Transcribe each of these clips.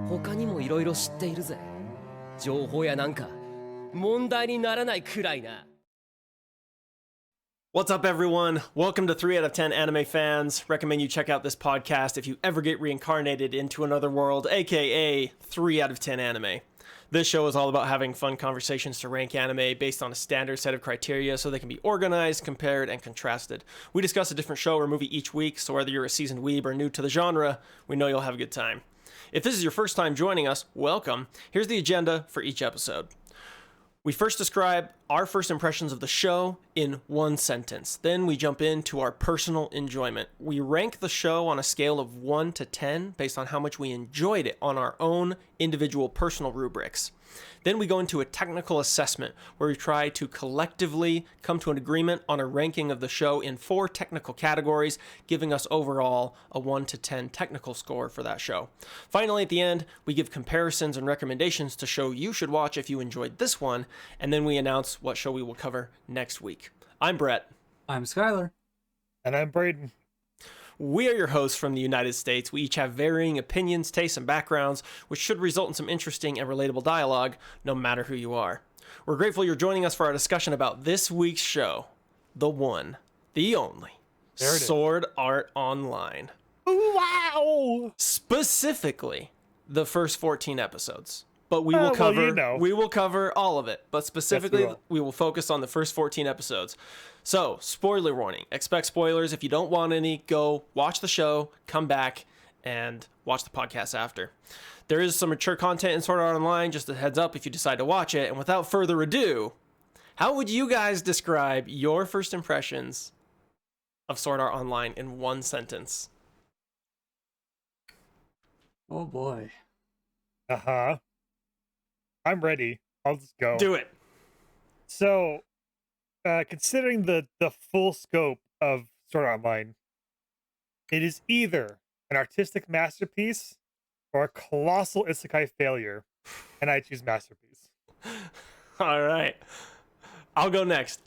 他にもいろいろ知っているぜ。情報やなんか問題にならないくらいな。What's up, everyone? Welcome to 3 out of 10 anime fans. Recommend you check out this podcast if you ever get reincarnated into another world, aka 3 out of 10 anime. This show is all about having fun conversations to rank anime based on a standard set of criteria so they can be organized, compared, and contrasted. We discuss a different show or movie each week, so whether you're a seasoned weeb or new to the genre, we know you'll have a good time. If this is your first time joining us, welcome. Here's the agenda for each episode. We first describe our first impressions of the show in one sentence. Then we jump into our personal enjoyment. We rank the show on a scale of 1 to 10 based on how much we enjoyed it on our own individual personal rubrics. Then we go into a technical assessment where we try to collectively come to an agreement on a ranking of the show in 4 technical categories, giving us overall a 1 to 10 technical score for that show. Finally, at the end, we give comparisons and recommendations to show you should watch if you enjoyed this one, and then we announce what show we will cover next week. I'm Brett. I'm Skylar. And I'm Braden. We are your hosts from the United States. We each have varying opinions, tastes, and backgrounds, which should result in some interesting and relatable dialogue, no matter who you are. We're grateful you're joining us for our discussion about this week's show, the one, the only, Sword Art Online. Wow! Specifically, the first 14 episodes. But we will cover we will cover all of it, but specifically yes, we will focus on the first 14 episodes. So, spoiler warning. Expect spoilers. If you don't want any, go watch the show, come back, and watch the podcast after. There is some mature content in Sword Art Online, just a heads up if you decide to watch it. And without further ado, how would you guys describe your first impressions of Sword Art Online in one sentence? Oh boy. Uh-huh. I'm ready. I'll just go. Do it. So, considering the full scope of Sword Art Online, it is either an artistic masterpiece or a colossal isekai failure, and I choose masterpiece. All right. I'll go next.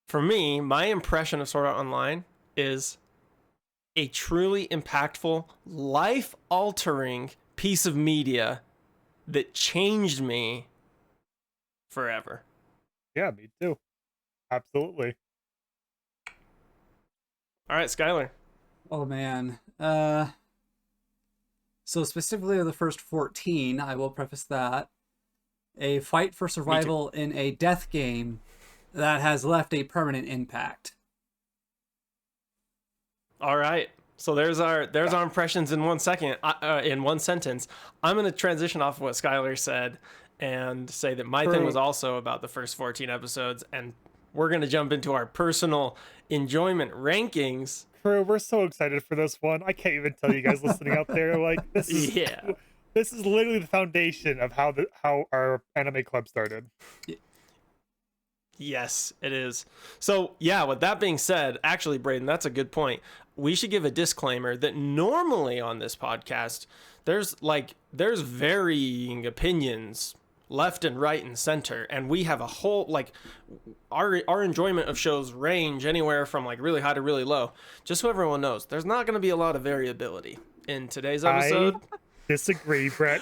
For me, my impression of Sword Art Online is a truly impactful, life-altering piece of media that changed me forever. Yeah, me too. Absolutely. All right, Skylar. Oh man. So specifically the first 14, I will preface that. A fight for survival in a death game that has left a permanent impact. All right. So there's our impressions in one sentence. I'm going to transition off of what Skylar said and say that my thing was also about the first 14 episodes, and we're going to jump into our personal enjoyment rankings. Crew, we're so excited for this one. I can't even tell you guys listening out there, like this is this is literally the foundation of how our anime club started. Yes, it is. So, yeah, with that being said, actually, Braden, that's a good point. We should give a disclaimer that normally on this podcast, there's varying opinions left and right and center, and we have a whole, our enjoyment of shows range anywhere from, really high to really low. Just so everyone knows, there's not going to be a lot of variability in today's episode. I disagree, Brett.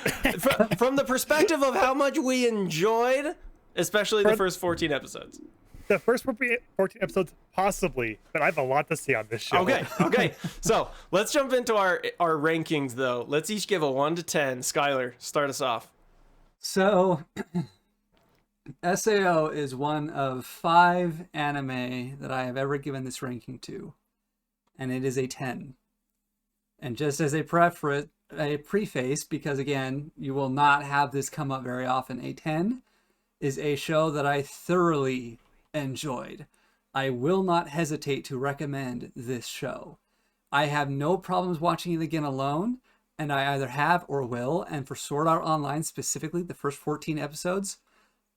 From the perspective of how much we enjoyed, especially the first 14 episodes. The first 14 episodes, possibly, but I have a lot to say on this show. Okay. So let's jump into our rankings, though. Let's each give a 1 to 10. Skylar, start us off. So, SAO is one of 5 anime that I have ever given this ranking to, and it is a 10. And just as a preface, because again, you will not have this come up very often, a 10 is a show that I thoroughly enjoyed. I will not hesitate to recommend this show. I have no problems watching it again alone, and I either have or will. And for Sword Art Online specifically, the first 14 episodes,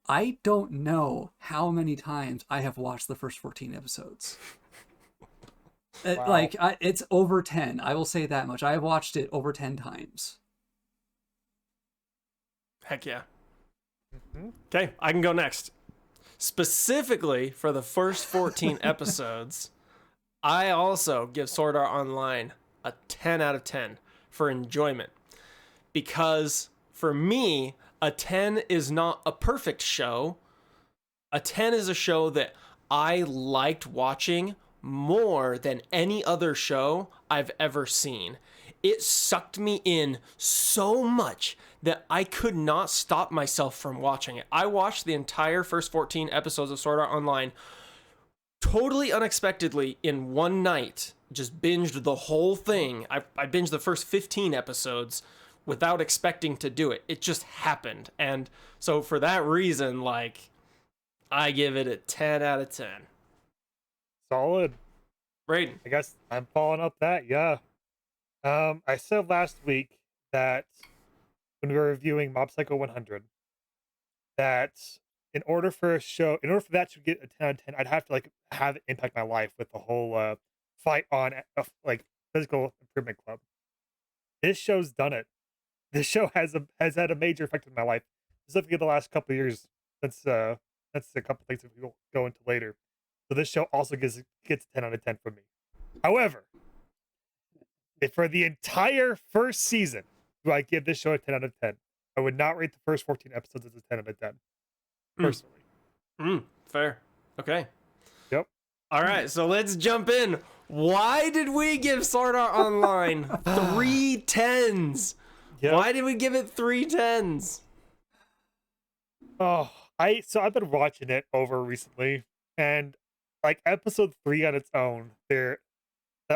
I don't know how many times I have watched the first 14 episodes. Wow. It's over 10. I will say that much. I have watched it over 10 times. Heck yeah. Okay, I can go next. Specifically for the first 14 episodes, I also give Sword Art Online a 10 out of 10 for enjoyment. Because for me, a 10 is not a perfect show. A 10 is a show that I liked watching more than any other show I've ever seen. It sucked me in so much that I could not stop myself from watching it. I watched the entire first 14 episodes of Sword Art Online totally unexpectedly in one night. Just binged the whole thing. I binged the first 15 episodes without expecting to do it. It just happened. And so for that reason, like, I give it a 10 out of 10. Solid. Braden. I guess I'm following up that, yeah. I said last week that when we were reviewing Mob Psycho 100, that in order for that to get a 10 out of 10, I'd have to like have it impact my life with the whole fight on like physical improvement club. This show's done it. This show has had a major effect on my life, specifically the last couple of years. That's a couple things that we'll go into later. So this show also gets a 10 out of 10 from me. However, if for the entire first season do I give this show a 10 out of 10, I would not rate the first 14 episodes as a 10 out of 10. Personally. Fair. Okay. Yep. All right, so let's jump in. Why did we give Sword Art Online 3 10s? Yep. Why did we give it 3 10s? Oh, I've been watching it over recently, and like episode 3 on its own,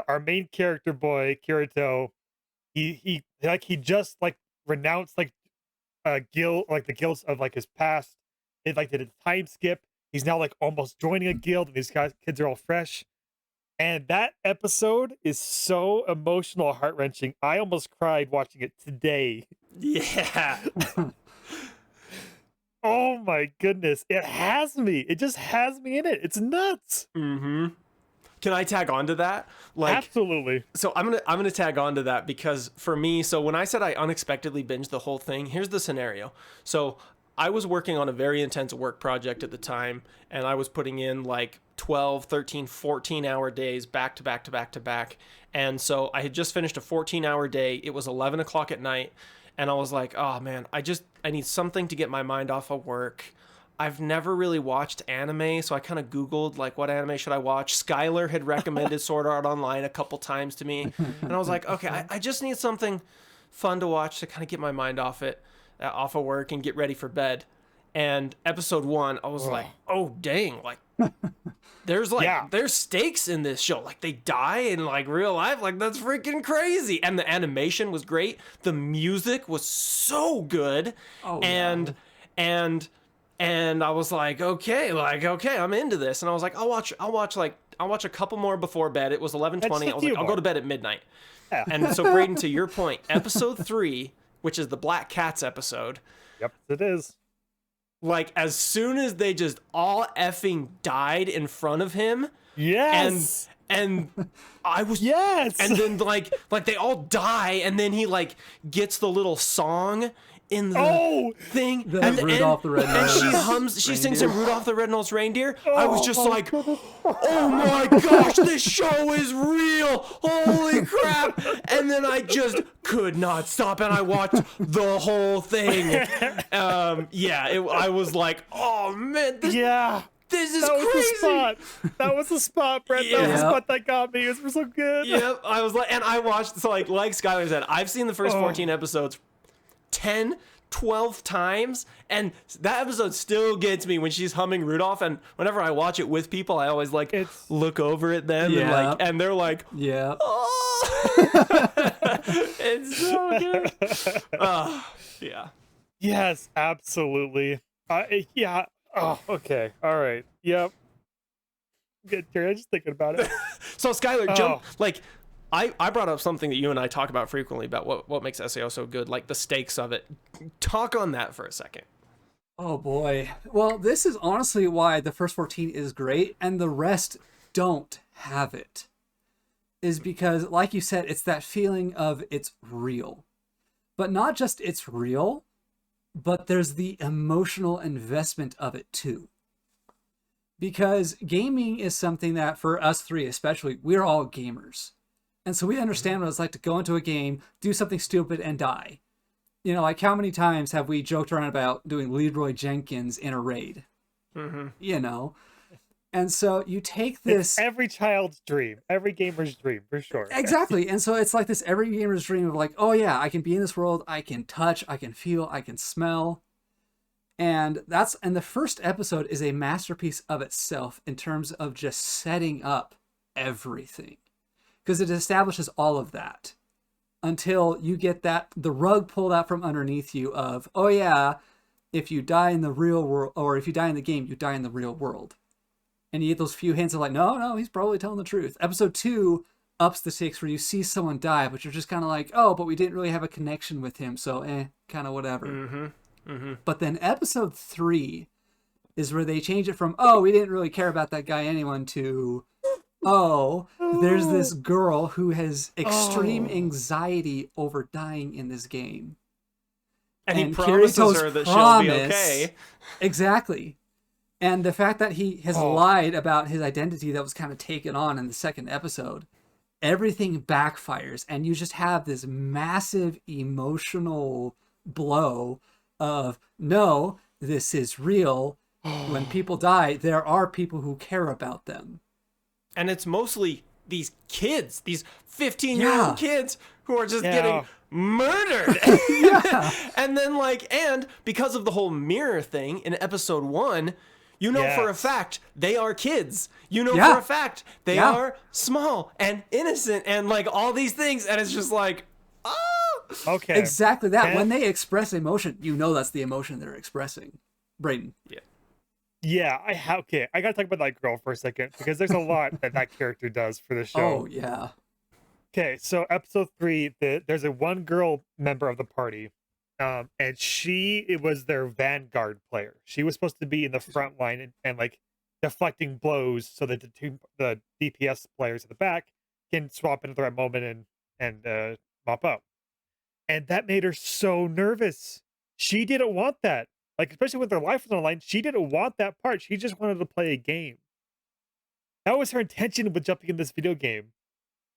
our main character boy Kirito, he just like renounced like guild, like the guilds of like his past. It like did a time skip. He's now like almost joining a guild, and these kids are all fresh. And that episode is so emotional, heart wrenching. I almost cried watching it today. Yeah. Oh my goodness. It has me. It just has me in it. It's nuts. Mm-hmm. Can I tag on to that? Like, absolutely. So I'm gonna tag on to that because for me, so when I said I unexpectedly binged the whole thing, here's the scenario. So I was working on a very intense work project at the time, and I was putting in like 12, 13, 14-hour days back to back to back to back. And so I had just finished a 14-hour day. It was 11 o'clock at night, and I was like, oh man, I need something to get my mind off of work. I've never really watched anime, so I kind of Googled, like, what anime should I watch? Skylar had recommended Sword Art Online a couple times to me, and I was like, okay, I just need something fun to watch to kind of get my mind off of work and get ready for bed. And episode 1, I was like, oh, dang, like, there's stakes in this show. Like, they die in, like, real life. Like, that's freaking crazy. And the animation was great. The music was so good. Oh, and I was like, okay, I'm into this. And I was like, I'll watch a couple more before bed. It was 11:20. I was like, I'll go to bed at midnight. Yeah. And so, Braden, to your point, episode 3, which is the Black Cats episode. Yep, it is. Like, as soon as they just all effing died in front of him. Yes. And I was. Yes. And then like they all die, and then he like gets the little song in the thing, and she sings him Rudolph the Red-Nosed Reindeer. I was just like, oh my gosh, this show is real, holy crap. And then I just could not stop, and I watched the whole thing. I was like, oh man, this is crazy. That was the spot, Brett. That was the spot that got me. It was so good. Yep, I was like, and I watched, so like Skylar said, I've seen the first 14 episodes 10, 12 times, and that episode still gets me when she's humming Rudolph. And whenever I watch it with people, I always like look over at them and they're like, oh, it's so good. Yeah. Yes, absolutely. Yeah. Oh, okay. All right. Yep. Good. I'm just thinking about it. So Skylar, jump like. I brought up something that you and I talk about frequently about what makes SAO so good, like the stakes of it. Talk on that for a second. Oh boy. Well, this is honestly why the first 14 is great and the rest don't have it. Is because, like you said, it's that feeling of it's real. But not just it's real, but there's the emotional investment of it too. Because gaming is something that, for us three especially, we're all gamers. And so we understand what it's like to go into a game, do something stupid, and die. You know, like how many times have we joked around about doing Leroy Jenkins in a raid? You know? And so you take this... It's every child's dream, every gamer's dream, for sure. Exactly. And so it's like this every gamer's dream of like, oh yeah, I can be in this world, I can touch, I can feel, I can smell. And the first episode is a masterpiece of itself in terms of just setting up everything. Because it establishes all of that until you get the rug pulled out from underneath you of, oh yeah, if you die in the real world, or if you die in the game, you die in the real world. And you get those few hints of like, no, he's probably telling the truth. Episode 2 ups the stakes where you see someone die, but you're just kind of like, oh, but we didn't really have a connection with him, so kind of whatever. But then episode 3 is where they change it from, oh, we didn't really care about that guy anyone, to, oh, there's this girl who has extreme anxiety over dying in this game. And he promises Kirito's her that she'll be okay. Exactly. And the fact that he has lied about his identity that was kind of taken on in the second episode, everything backfires, and you just have this massive emotional blow of, no, this is real. When people die, there are people who care about them. And it's mostly these kids, these 15-year-old kids who are just getting murdered. And then and because of the whole mirror thing in episode 1, you know for a fact they are kids. You know for a fact they are small and innocent and all these things. And it's just like, oh. Okay. Exactly that. When they express emotion, you know that's the emotion they're expressing. Brayden. Yeah, I gotta talk about that girl for a second, because there's a lot that character does for the show. Oh, yeah. Okay, so episode 3, there's a one girl member of the party, and it was their vanguard player. She was supposed to be in the front line and deflecting blows so that the DPS players at the back can swap in at the right moment and mop up. And that made her so nervous. She didn't want that. Especially with her life was on the line, she didn't want that part. She just wanted to play a game. That was her intention with jumping in this video game.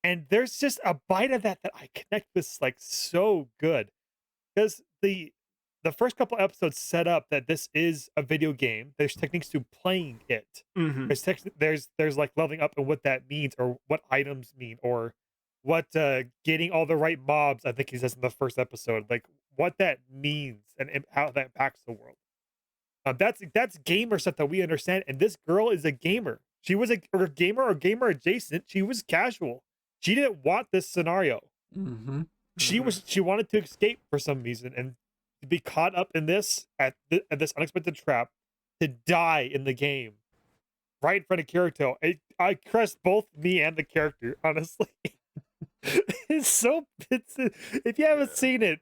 And there's just a bite of that I connect with so good. Because the first couple episodes set up that this is a video game. There's techniques to playing it. There's leveling up and what that means, or what items mean, or what getting all the right mobs, I think he says in the first episode, what that means and how that impacts the world. That's gamer stuff that we understand. And this girl is a gamer. She was a gamer or gamer adjacent. She was casual. She didn't want this scenario. She wanted to escape for some reason, and to be caught up in this at this unexpected trap, to die in the game right in front of Kirito. I crushed both me and the character, honestly. If you haven't seen it,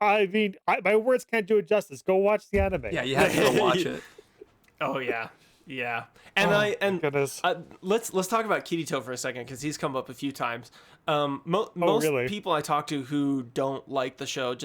my words can't do it justice. Go watch the anime. Yeah, you have to go watch it. Oh yeah. And goodness. Let's talk about Kirito for a second, because he's come up a few times. Most people I talk to who don't like the show,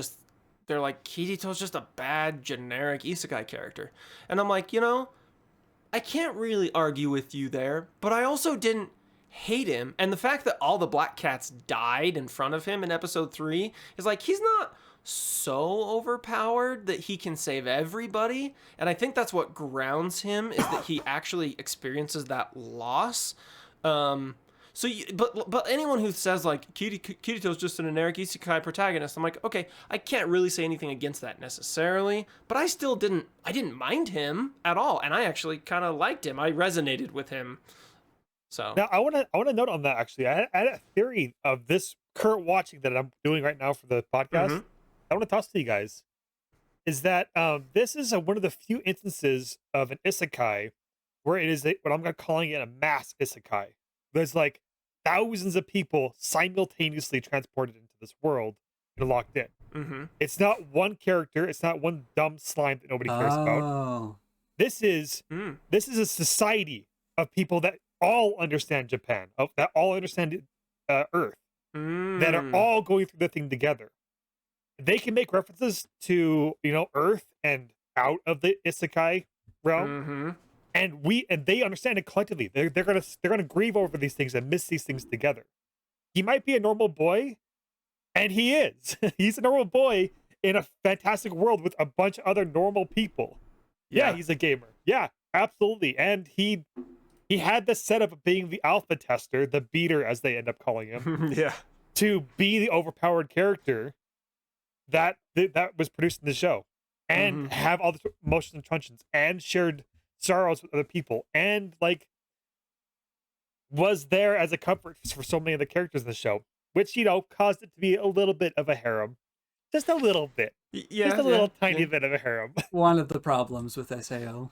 they're like, Kirito's just a bad generic isekai character. And I'm like, I can't really argue with you there, but I also didn't hate him. And the fact that all the black cats died in front of him in episode 3 is he's not so overpowered that he can save everybody. And I think that's what grounds him, is that he actually experiences that loss. But anyone who says Kirito's just an generic isekai protagonist, I'm like, okay, I can't really say anything against that necessarily, but I didn't mind him at all, and I actually kind of liked him. I resonated with him. So now I want to note on that, actually. I had a theory of this current watching that I'm doing right now for the podcast. I want to toss to you guys is that this is one of the few instances of an isekai where it is what I'm calling it a mass isekai. There's thousands of people simultaneously transported into this world and locked in. It's not one character. It's not one dumb slime that nobody cares about. This is a society of people that all understand Japan, that all understand Earth, that are all going through the thing together. They can make references to Earth and out of the isekai realm. And they understand it collectively. They're gonna grieve over these things and miss these things together. he might be a normal boy, and he is. He's a normal boy in a fantastic world with a bunch of other normal people. Yeah, he's a gamer. Yeah, absolutely. And he had the setup of being the alpha tester, the beater as they end up calling him, Yeah. to be the overpowered character that was produced in the show, and have all the emotions and tensions and shared sorrows with other people, and like was there as a comfort for so many of the characters in the show, which caused it to be a little bit of a harem, just a little bit, Yeah. just a little tiny bit of a harem. One of the problems with SAO.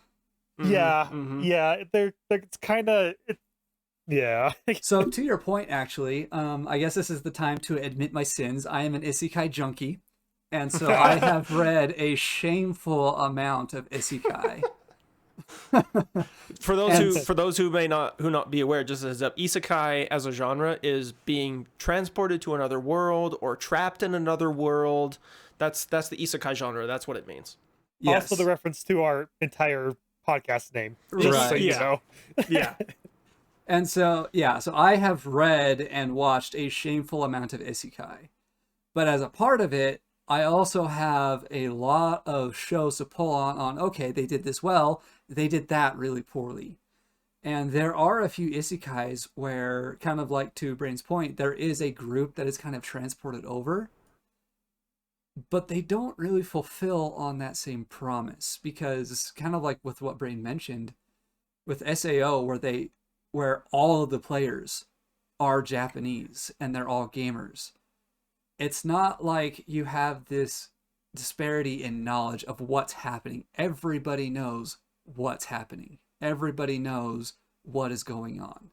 Yeah, Mhm. yeah, they're it's kind of yeah. So to your point, actually, I guess this is the time to admit my sins. I am an isekai junkie, and so I have read a shameful amount of isekai. For those And- who may not be aware, just as up, isekai as a genre is being transported to another world or trapped in another world. That's the isekai genre. That's what it means. Yes. Also, the reference to our entire podcast name, just Right. so you Yeah. know. Yeah. And so, yeah, so I have read and watched a shameful amount of isekai. But as a part of it, I also have a lot of shows to pull on, okay, they did this well, they did that really poorly. And there are a few isekais where, kind of like to Brain's point, there is a group that is kind of transported over, but they don't really fulfill on that same promise, because kind of like with what Brain mentioned, with SAO, where all of the players are Japanese and they're all gamers, it's not like you have this disparity in knowledge of what's happening. Everybody knows what's happening. Everybody knows what is going on.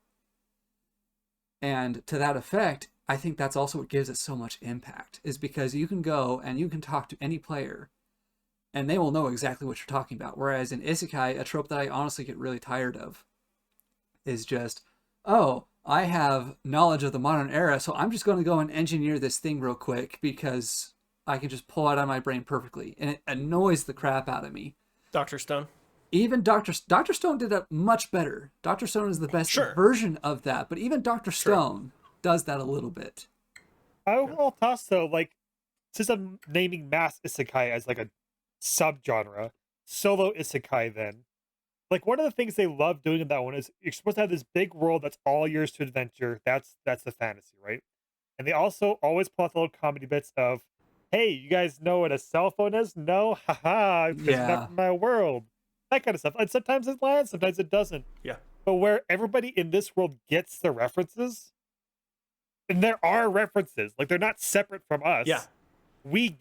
And to that effect, I think that's also what gives it so much impact, is because you can go and you can talk to any player and they will know exactly what you're talking about. Whereas in isekai, a trope that I honestly get really tired of is just, oh, I have knowledge of the modern era, so I'm just going to go and engineer this thing real quick because I can just pull it out of my brain perfectly. And it annoys the crap out of me. Dr. Stone. Even Dr. Stone did it much better. Dr. Stone is the best version of that, but even Dr. Stone does that a little bit. I will toss though, like, since I'm naming mass isekai as like a subgenre, solo isekai then, like one of the things they love doing in that one is you're supposed to have this big world that's all yours to adventure. That's the fantasy, right? And they also always pull out the little comedy bits of, hey, you guys know what a cell phone is? No? Haha, I'm picking up from my world. That kind of stuff. And sometimes it lands, sometimes it doesn't. Yeah. But where everybody in this world gets the references, and there are references, like they're not separate from us. Yeah. We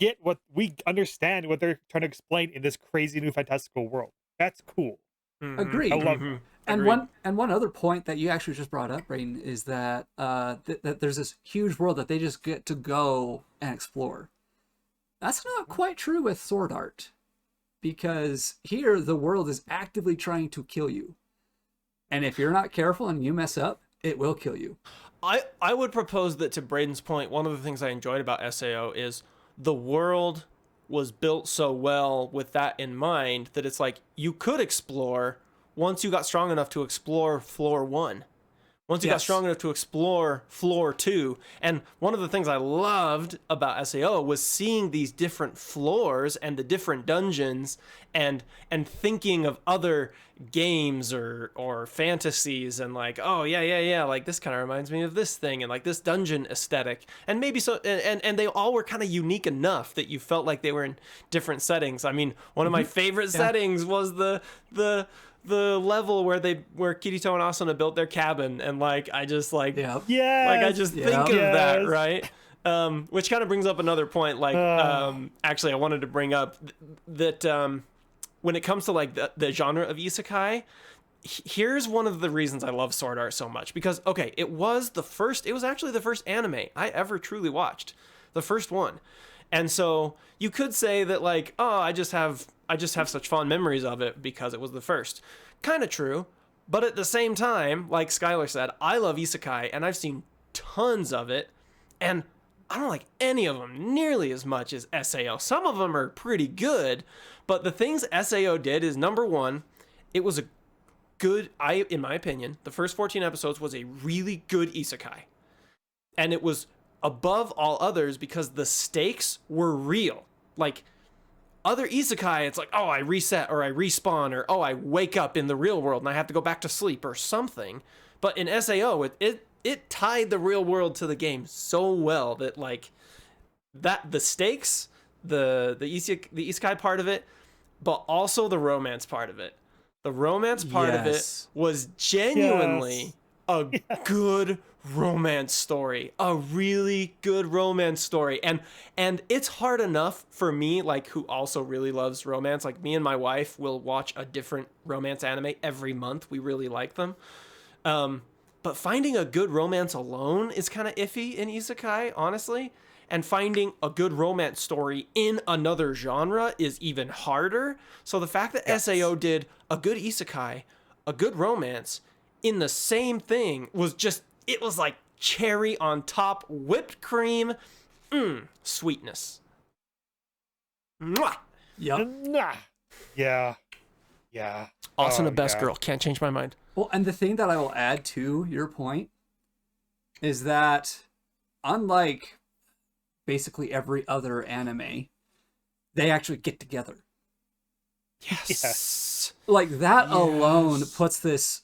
understand what they're trying to explain in this crazy new fantastical world. That's cool. Agreed. I love Mhm. And Agreed. one other point that you actually just brought up, Brayden, is that that there's this huge world that they just get to go and explore. That's not quite true with Sword Art, because here the world is actively trying to kill you, and if you're not careful and you mess up, it will kill you. I would propose that, to Braden's point, one of the things I enjoyed about SAO is the world was built so well with that in mind that it's like you could explore once you got strong enough to explore floor 1. Once you got strong enough to explore floor 2. And one of the things I loved about SAO was seeing these different floors and the different dungeons and thinking of other games or fantasies and like, oh yeah, like this kind of reminds me of this thing and like this dungeon aesthetic. And maybe so and they all were kind of unique enough that you felt like they were in different settings. I mean, one of my favorite settings was the level where Kirito and Asuna built their cabin, and like I just like Yeah. Yeah. I just think of that, right? Which kind of brings up another point. Like, actually, I wanted to bring up that when it comes to like the genre of isekai, here's one of the reasons I love Sword Art so much. Because okay, it was actually the first anime I ever truly watched, the first one. And so you could say that like, oh, I just have such fond memories of it because it was the first. Kind of true. But at the same time, like Skylar said, I love isekai and I've seen tons of it. And I don't like any of them nearly as much as SAO. Some of them are pretty good. But the things SAO did is, number one, it was a good, in my opinion, the first 14 episodes was a really good isekai. And it was above all others because the stakes were real. Like, other isekai, it's like, oh, I reset or I respawn, or oh, I wake up in the real world and I have to go back to sleep or something. But in SAO, it tied the real world to the game so well that, like, that the stakes, the isekai part of it, but also the romance part of it. The romance part of it was genuinely a good romance story, a really good romance story. And it's hard enough for me, like, who also really loves romance. Like, me and my wife will watch a different romance anime every month. We really like them. But finding a good romance alone is kind of iffy in isekai, honestly. And finding a good romance story in another genre is even harder. So the fact that SAO did a good isekai, a good romance in the same thing was just, it was like cherry on top, whipped cream, sweetness. Mwah! Yep. Yeah. Asuna, Oh, best yeah. girl. Can't change my mind. Well, and the thing that I will add to your point is that, unlike basically every other anime, they actually get together. Yes. Like, that alone puts this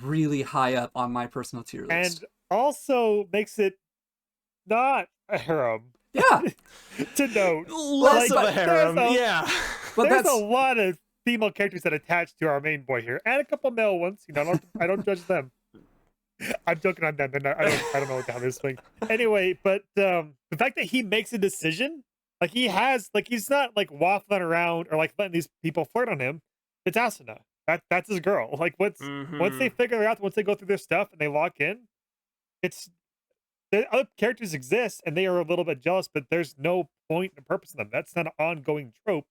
really high up on my personal tier list. And also makes it not a harem Yeah, to note. Less of a harem. there's a- Yeah. but There's that's a lot of female characters that attach to our main boy here, and a couple male ones. You know, I don't judge them. I'm joking on them. I don't know what the hell this thing. Anyway, but the fact that he makes a decision, like, he's not like waffling around or like letting these people flirt on him. It's Asuna. That's his girl. Like, once they figure it out, once they go through their stuff and they lock in, it's the other characters exist and they are a little bit jealous, but there's no point and purpose in them. That's not an ongoing trope.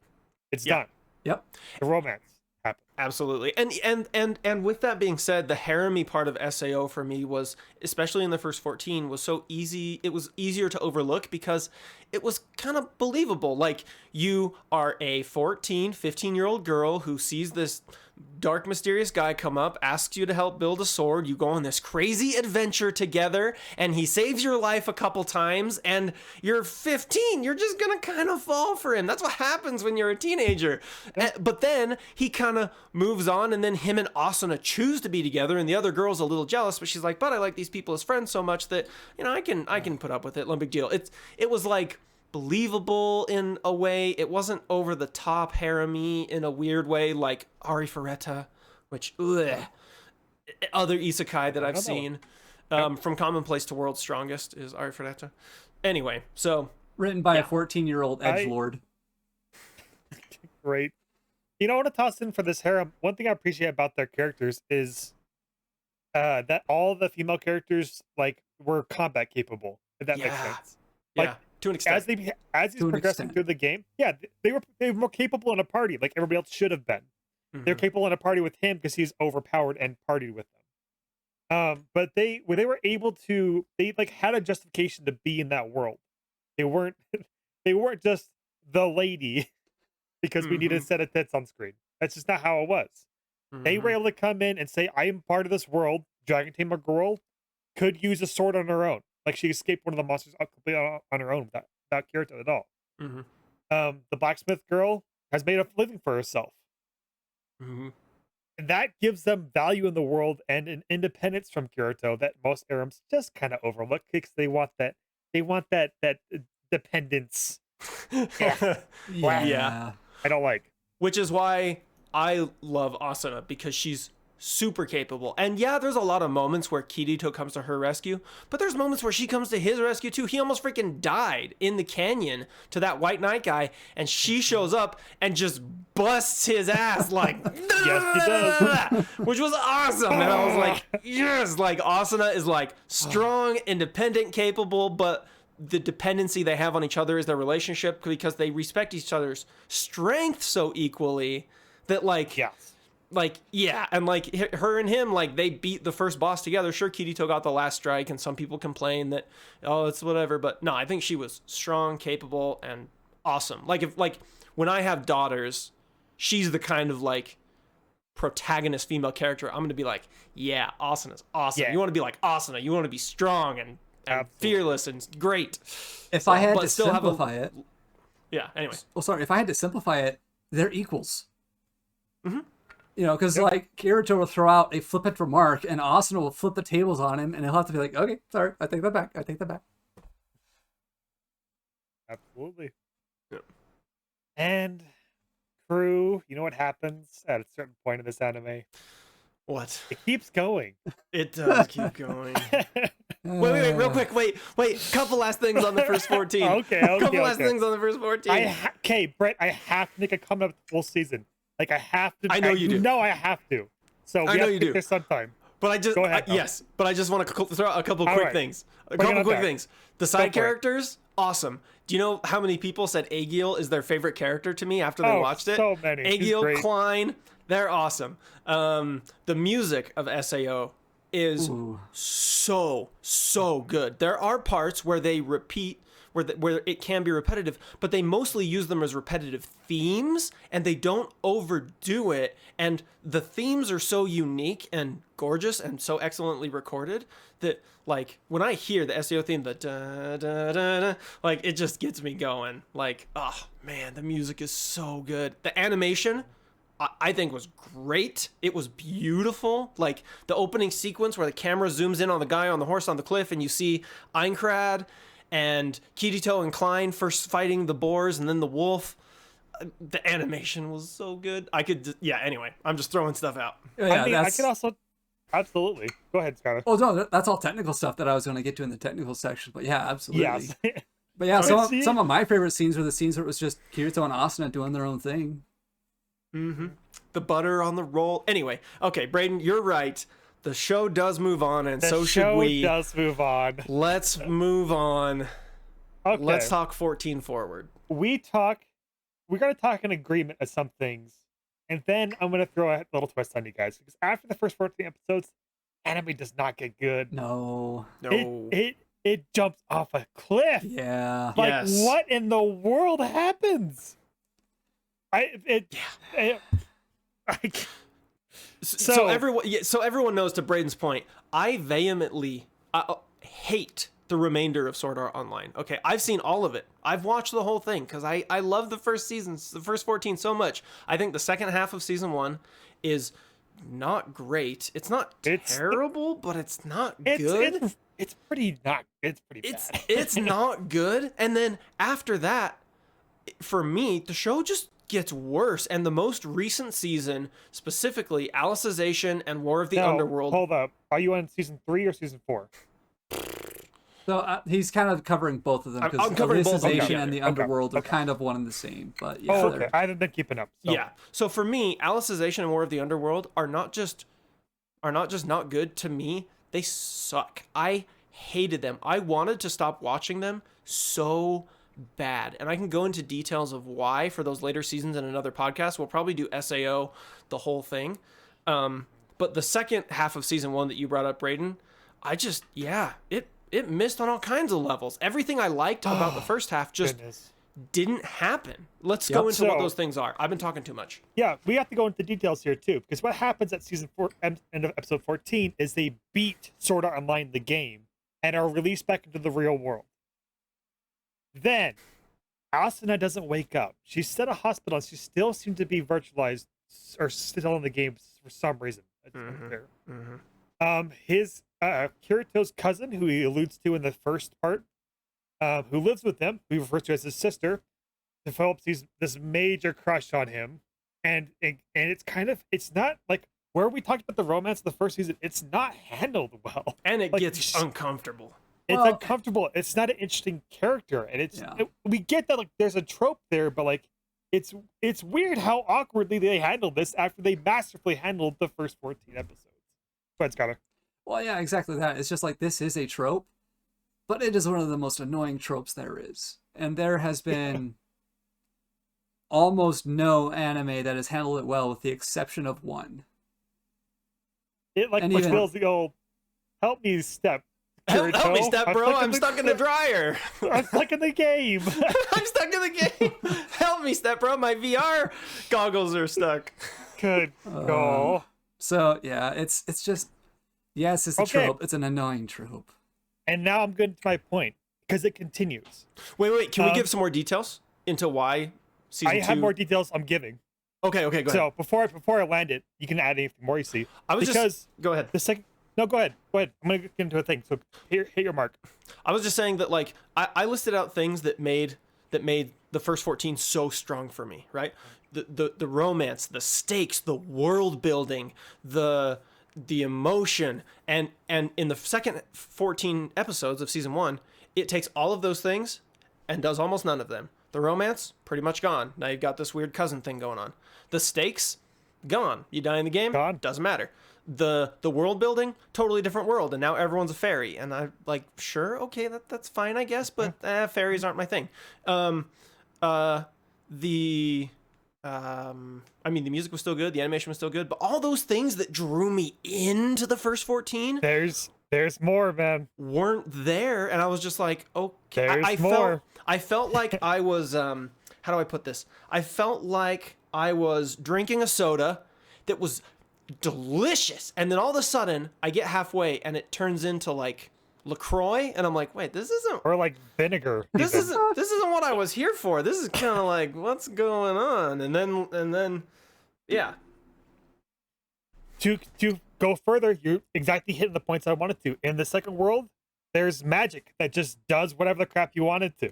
It's done. Yep. The romance happens. Absolutely. And with that being said, the harem-y part of SAO for me was, especially in the first 14, was so easy. It was easier to overlook because it was kind of believable. Like, you are a 14, 15-year-old girl who sees this dark, mysterious guy come up, asks you to help build a sword. You go on this crazy adventure together, and he saves your life a couple times, and you're 15. You're just gonna kind of fall for him. That's what happens when you're a teenager. But then he kind of moves on, and then him and Asuna choose to be together, and the other girl's a little jealous, but she's like, but I like these people as friends so much that, you know, I can put up with it. No big deal. It was like believable in a way. It wasn't over the top harem-y in a weird way like Ari Ferretta, which other isekai that I've seen. From Commonplace to World's Strongest is Ari Ferretta. Anyway, so written by a 14-year-old edgelord. Great. You know, I want to toss in for this harem. One thing I appreciate about their characters is that all the female characters, like, were combat capable. If that makes sense. Like, yeah, to an extent. as he's progressing through the game, they were more capable in a party, like everybody else should have been. They're capable in a party with him because he's overpowered and partied with them. But they were able to, they like had a justification to be in that world. They weren't just the lady because we needed a set of tits on screen. That's just not how it was. They were able to come in and say, I am part of this world. Dragon Tamer girl could use a sword on her own. Like, she escaped one of the monsters completely on her own without Kirito at all. The blacksmith girl has made a living for herself. And that gives them value in the world and an independence from Kirito that most harems just kind of overlook because they want that dependence. Yeah. I don't like. Which is why I love Asuna, because she's super capable. And yeah, there's a lot of moments where Kirito comes to her rescue, but there's moments where she comes to his rescue too. He almost freaking died in the canyon to that White Knight guy, and she shows up and just busts his ass like, Yes, he does. which was awesome. And I was like, yes, like, Asuna is like strong, independent, capable, but the dependency they have on each other is their relationship, because they respect each other's strength so equally that, like, and like her and him, like, they beat the first boss together. Sure, Kirito got the last strike, and some people complain that, oh, it's whatever, but no, I think she was strong, capable, and awesome. Like, when I have daughters, she's the kind of, like, protagonist female character I'm gonna be like, yeah, Asuna's awesome. You want to be like Asuna, you want to be strong and and Absolutely. fearless and great. If I had but to still have a- simplify it, Yeah. Anyway. well, sorry, if I had to simplify it, they're equals. Mm-hmm. You know, because Yep. like Kirito will throw out a flippant remark, and Asuna will flip the tables on him, and he'll have to be like, "Okay, sorry, I take that back. I take that back." Absolutely. Yep. And crew, you know what happens at a certain point in this anime? What? It keeps going. It does keep going. Wait, real quick. Wait. Couple last things on the first 14. Okay, Couple last okay. things on the first 14. Okay, Brett, I have to make a comment about the full season. Like, I have to. I know you do. No, I have to. So we I know have to you get do. there sometime. But I just Go ahead, Tom. yes, but I just want to throw out a couple All quick right. things. A Bring it couple on quick back. things. The Go side for it. characters, awesome. Do you know how many people said Aegil is their favorite character to me after they Oh, watched it? so many. He's Aegil, great. Klein, they're awesome. The music of SAO is Ooh. so good. There are parts where they repeat, where it can be repetitive, but they mostly use them as repetitive themes, and they don't overdo it. And the themes are so unique and gorgeous and so excellently recorded that, like, when I hear the SEO theme, the da da da da, like, it just gets me going. Like, oh man, the music is so good. The animation, I think, was great. It was beautiful. Like the opening sequence where the camera zooms in on the guy on the horse on the cliff, and you see Einkrad and Kirito and Klein first fighting the boars and then the wolf. The animation was so good. Anyway, I'm just throwing stuff out. Yeah, I mean, I that's. could also. Absolutely. Go ahead, Skylar. Oh no, that's all technical stuff that I was going to get to in the technical section. But yeah, absolutely. Yes. But yeah, Alright, see? some of my favorite scenes were the scenes where it was just Kirito and Asuna doing their own thing. Mm-hmm. The butter on the roll. Anyway, okay, Braden, you're right. The show does move on, and The so should show we. does move on. Let's move on. Okay. Let's talk 14 forward. We're gonna talk in agreement of some things, and then I'm gonna throw a little twist on you guys, because after the first 14 episodes, anime does not get good. No. No. It jumps off a cliff. Yeah. Like, Yes. what in the world happens? So everyone knows, to Braden's point, I vehemently hate the remainder of Sword Art Online. Okay, I've seen all of it. I've watched the whole thing because I love the first seasons, the first 14 so much. I think the second half of season 1 is not great. It's not terrible, but it's not good. It's pretty not. It's pretty bad. It's not good. And then after that, for me, the show just gets worse. And the most recent season, specifically Alicization and War of the No, Underworld. Hold up. Are you on season 3 or season 4? So he's kind of covering both of them, I'm because covering both of them Alicization together. and the Okay, Underworld are okay. kind of one and the same. But yeah, Oh, they're- okay. I haven't been keeping up. So. Yeah. So for me, Alicization and War of the Underworld are not just not good to me. They suck. I hated them. I wanted to stop watching them so bad. And I can go into details of why for those later seasons in another podcast. We'll probably do SAO, the whole thing. But the second half of season 1 that you brought up, Braden, it missed on all kinds of levels. Everything I liked about the first half just Goodness. didn't happen. Let's Yep. go into what So- those things are. I've been talking too much. Yeah, we have to go into details here too, because what happens at season 4, end of episode 14, is they beat Sword Art Online, the game, and are released back into the real world. Then, Asuna doesn't wake up. She's still at a hospital, and she still seems to be virtualized or still in the game for some reason. It's unclear. His Kirito's cousin, who he alludes to in the first part, who lives with them, who he refers to as his sister, develops this major crush on him, and it's not like where we talked about the romance of the first season. It's not handled well. And it Like, gets uncomfortable. It's Well- uncomfortable. It's not an interesting character, and Yeah. we get that, like, there's a trope there, but like it's weird how awkwardly they handled this after they masterfully handled the first 14 episodes. Go ahead, Skylar. Well, yeah, exactly that. It's just like, this is a trope, but it is one of the most annoying tropes there is. And there has been almost no anime that has handled it well, with the exception of one. It like And which even- feels the old help me step. Help me, Kirito. step bro. I'm stuck in the dryer. I'm stuck in the game. I'm stuck in the game. Help me, step bro. My VR goggles are stuck. Good call. So yeah, it's just, yes, it's a Okay. trope. It's an annoying trope. And now I'm getting to my point because it continues. Wait. Can we Um, give some more details into why season I 2? have more details I'm giving. Okay, go ahead. So before I land it, you can add anything more you see. I was because just go ahead. the second. No, go ahead. I'm gonna get into a thing. So here, hit your mark. I was just saying that like I listed out things that made the first 14 so strong for me, right? The romance, the stakes, the world building, the emotion, and in the second 14 episodes of season 1, it takes all of those things and does almost none of them. The romance, pretty much gone. Now you've got this weird cousin thing going on. The stakes, gone. You die in the game, Gone. doesn't matter. The world building, totally different world, and now everyone's a fairy. And I like, sure, okay, that's fine, I guess, but fairies aren't my thing. I mean, the music was still good, the animation was still good, but all those things that drew me into the first 14 There's more, man. weren't there, and I was just like, okay. There's I more. felt like I was how do I put this? I felt like I was drinking a soda that was delicious, and then all of a sudden I get halfway and it turns into like LaCroix, and I'm like, wait, this isn't Or like vinegar. this even. isn't what I was here for. This is kind of like, what's going on? And then yeah. To go further, you're exactly hitting the points I wanted to. In the second world, there's magic that just does whatever the crap you want it to.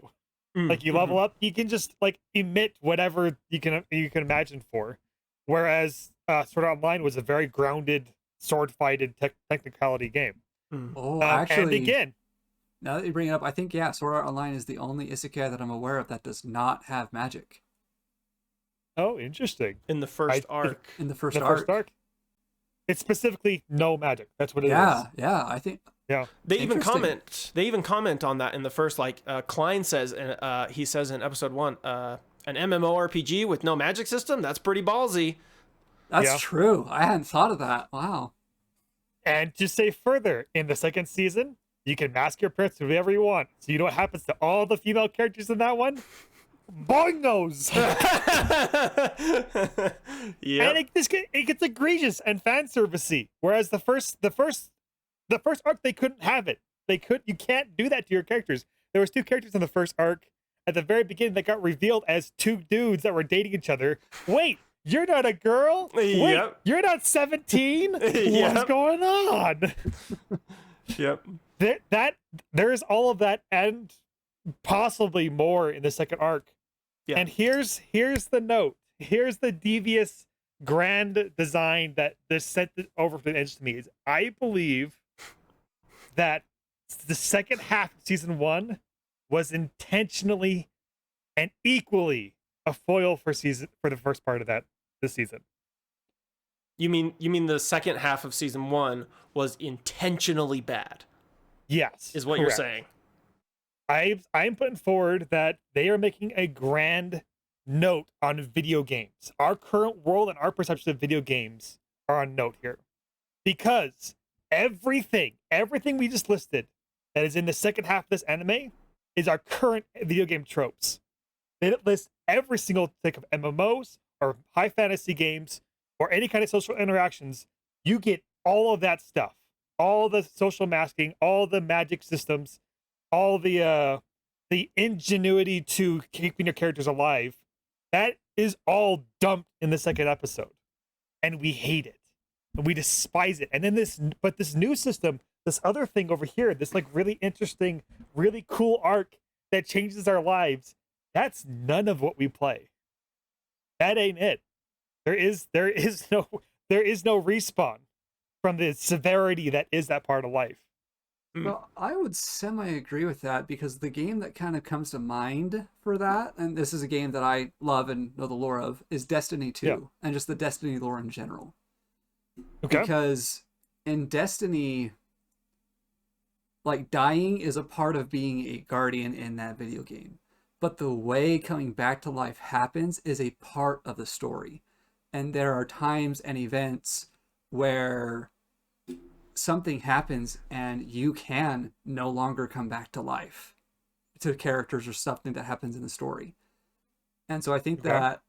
Like you level up, you can just like emit whatever you can imagine for. Whereas Sword Art Online was a very grounded sword fighted technicality game. Oh, And actually, again, now that you bring it up, I think, yeah, Sword Art Online is the only isekai that I'm aware of that does not have magic oh, interesting. In the first I- arc. in the first The arc. first arc, it's specifically no magic. That's what it is. Yeah, I think Yeah. They even Interesting. comment on that in the first, like Klein says, he says in episode 1, an MMORPG with no magic system, that's pretty ballsy. that's Yeah. true. I hadn't thought of that. Wow. And to say further, in the second season, you can mask your appearance to whatever you want. So you know what happens to all the female characters in that one? Boingos! Yeah. And it gets egregious and fan servicey. Whereas the first arc, they couldn't have it. You can't do that to your characters. There was 2 characters in the first arc at the very beginning that got revealed as 2 dudes that were dating each other. Wait, you're not a girl? Wait, Yep. you're not 17? What's Yep. going on? Yep. There's all of that and possibly more in the second arc. Yeah. And here's the note. Here's the devious grand design that this sent it over to the edge to me is I believe that the second half of season 1 was intentionally and equally a foil for the first part of this season. You mean the second half of season 1 was intentionally bad, Yes. is what you're correct. saying. I'm putting forward that they are making a grand note on video games. Our current world and our perception of video games are on note here. Because everything we just listed that is in the second half of this anime is our current video game tropes. They list every single type of MMOs or high fantasy games or any kind of social interactions. You get all of that stuff. All the social masking, all the magic systems, all the ingenuity to keeping your characters alive. That is all dumped in the second episode. And we hate it. And we despise it. And then this new system, this other thing over here, this like really interesting, really cool arc that changes our lives, that's none of what we play. That ain't it. There is no respawn from the severity that is that part of life. Well, I would semi-agree with that because the game that kind of comes to mind for that, and this is a game that I love and know the lore of, is Destiny 2, Yeah. and just the Destiny lore in general. Okay. Because in Destiny, like, dying is a part of being a guardian in that video game. But the way coming back to life happens is a part of the story. And there are times and events where something happens and you can no longer come back to life to characters or something that happens in the story. And so I think Okay. that,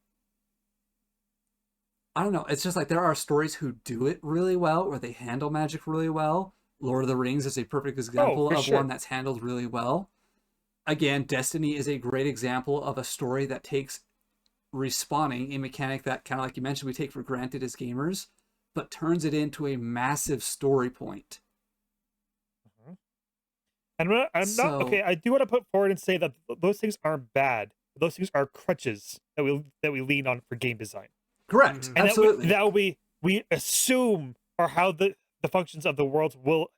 I don't know, it's just like there are stories who do it really well or they handle magic really well, Lord of the Rings is a perfect example for of sure. one that's handled really well. Again, Destiny is a great example of a story that takes respawning, a mechanic that, kind of like you mentioned, we take for granted as gamers, but turns it into a massive story point. And I'm not okay. I do want to put forward and say that those things aren't bad. Those things are crutches that we lean on for game design. Correct. And Absolutely. that we assume are how the functions of the world will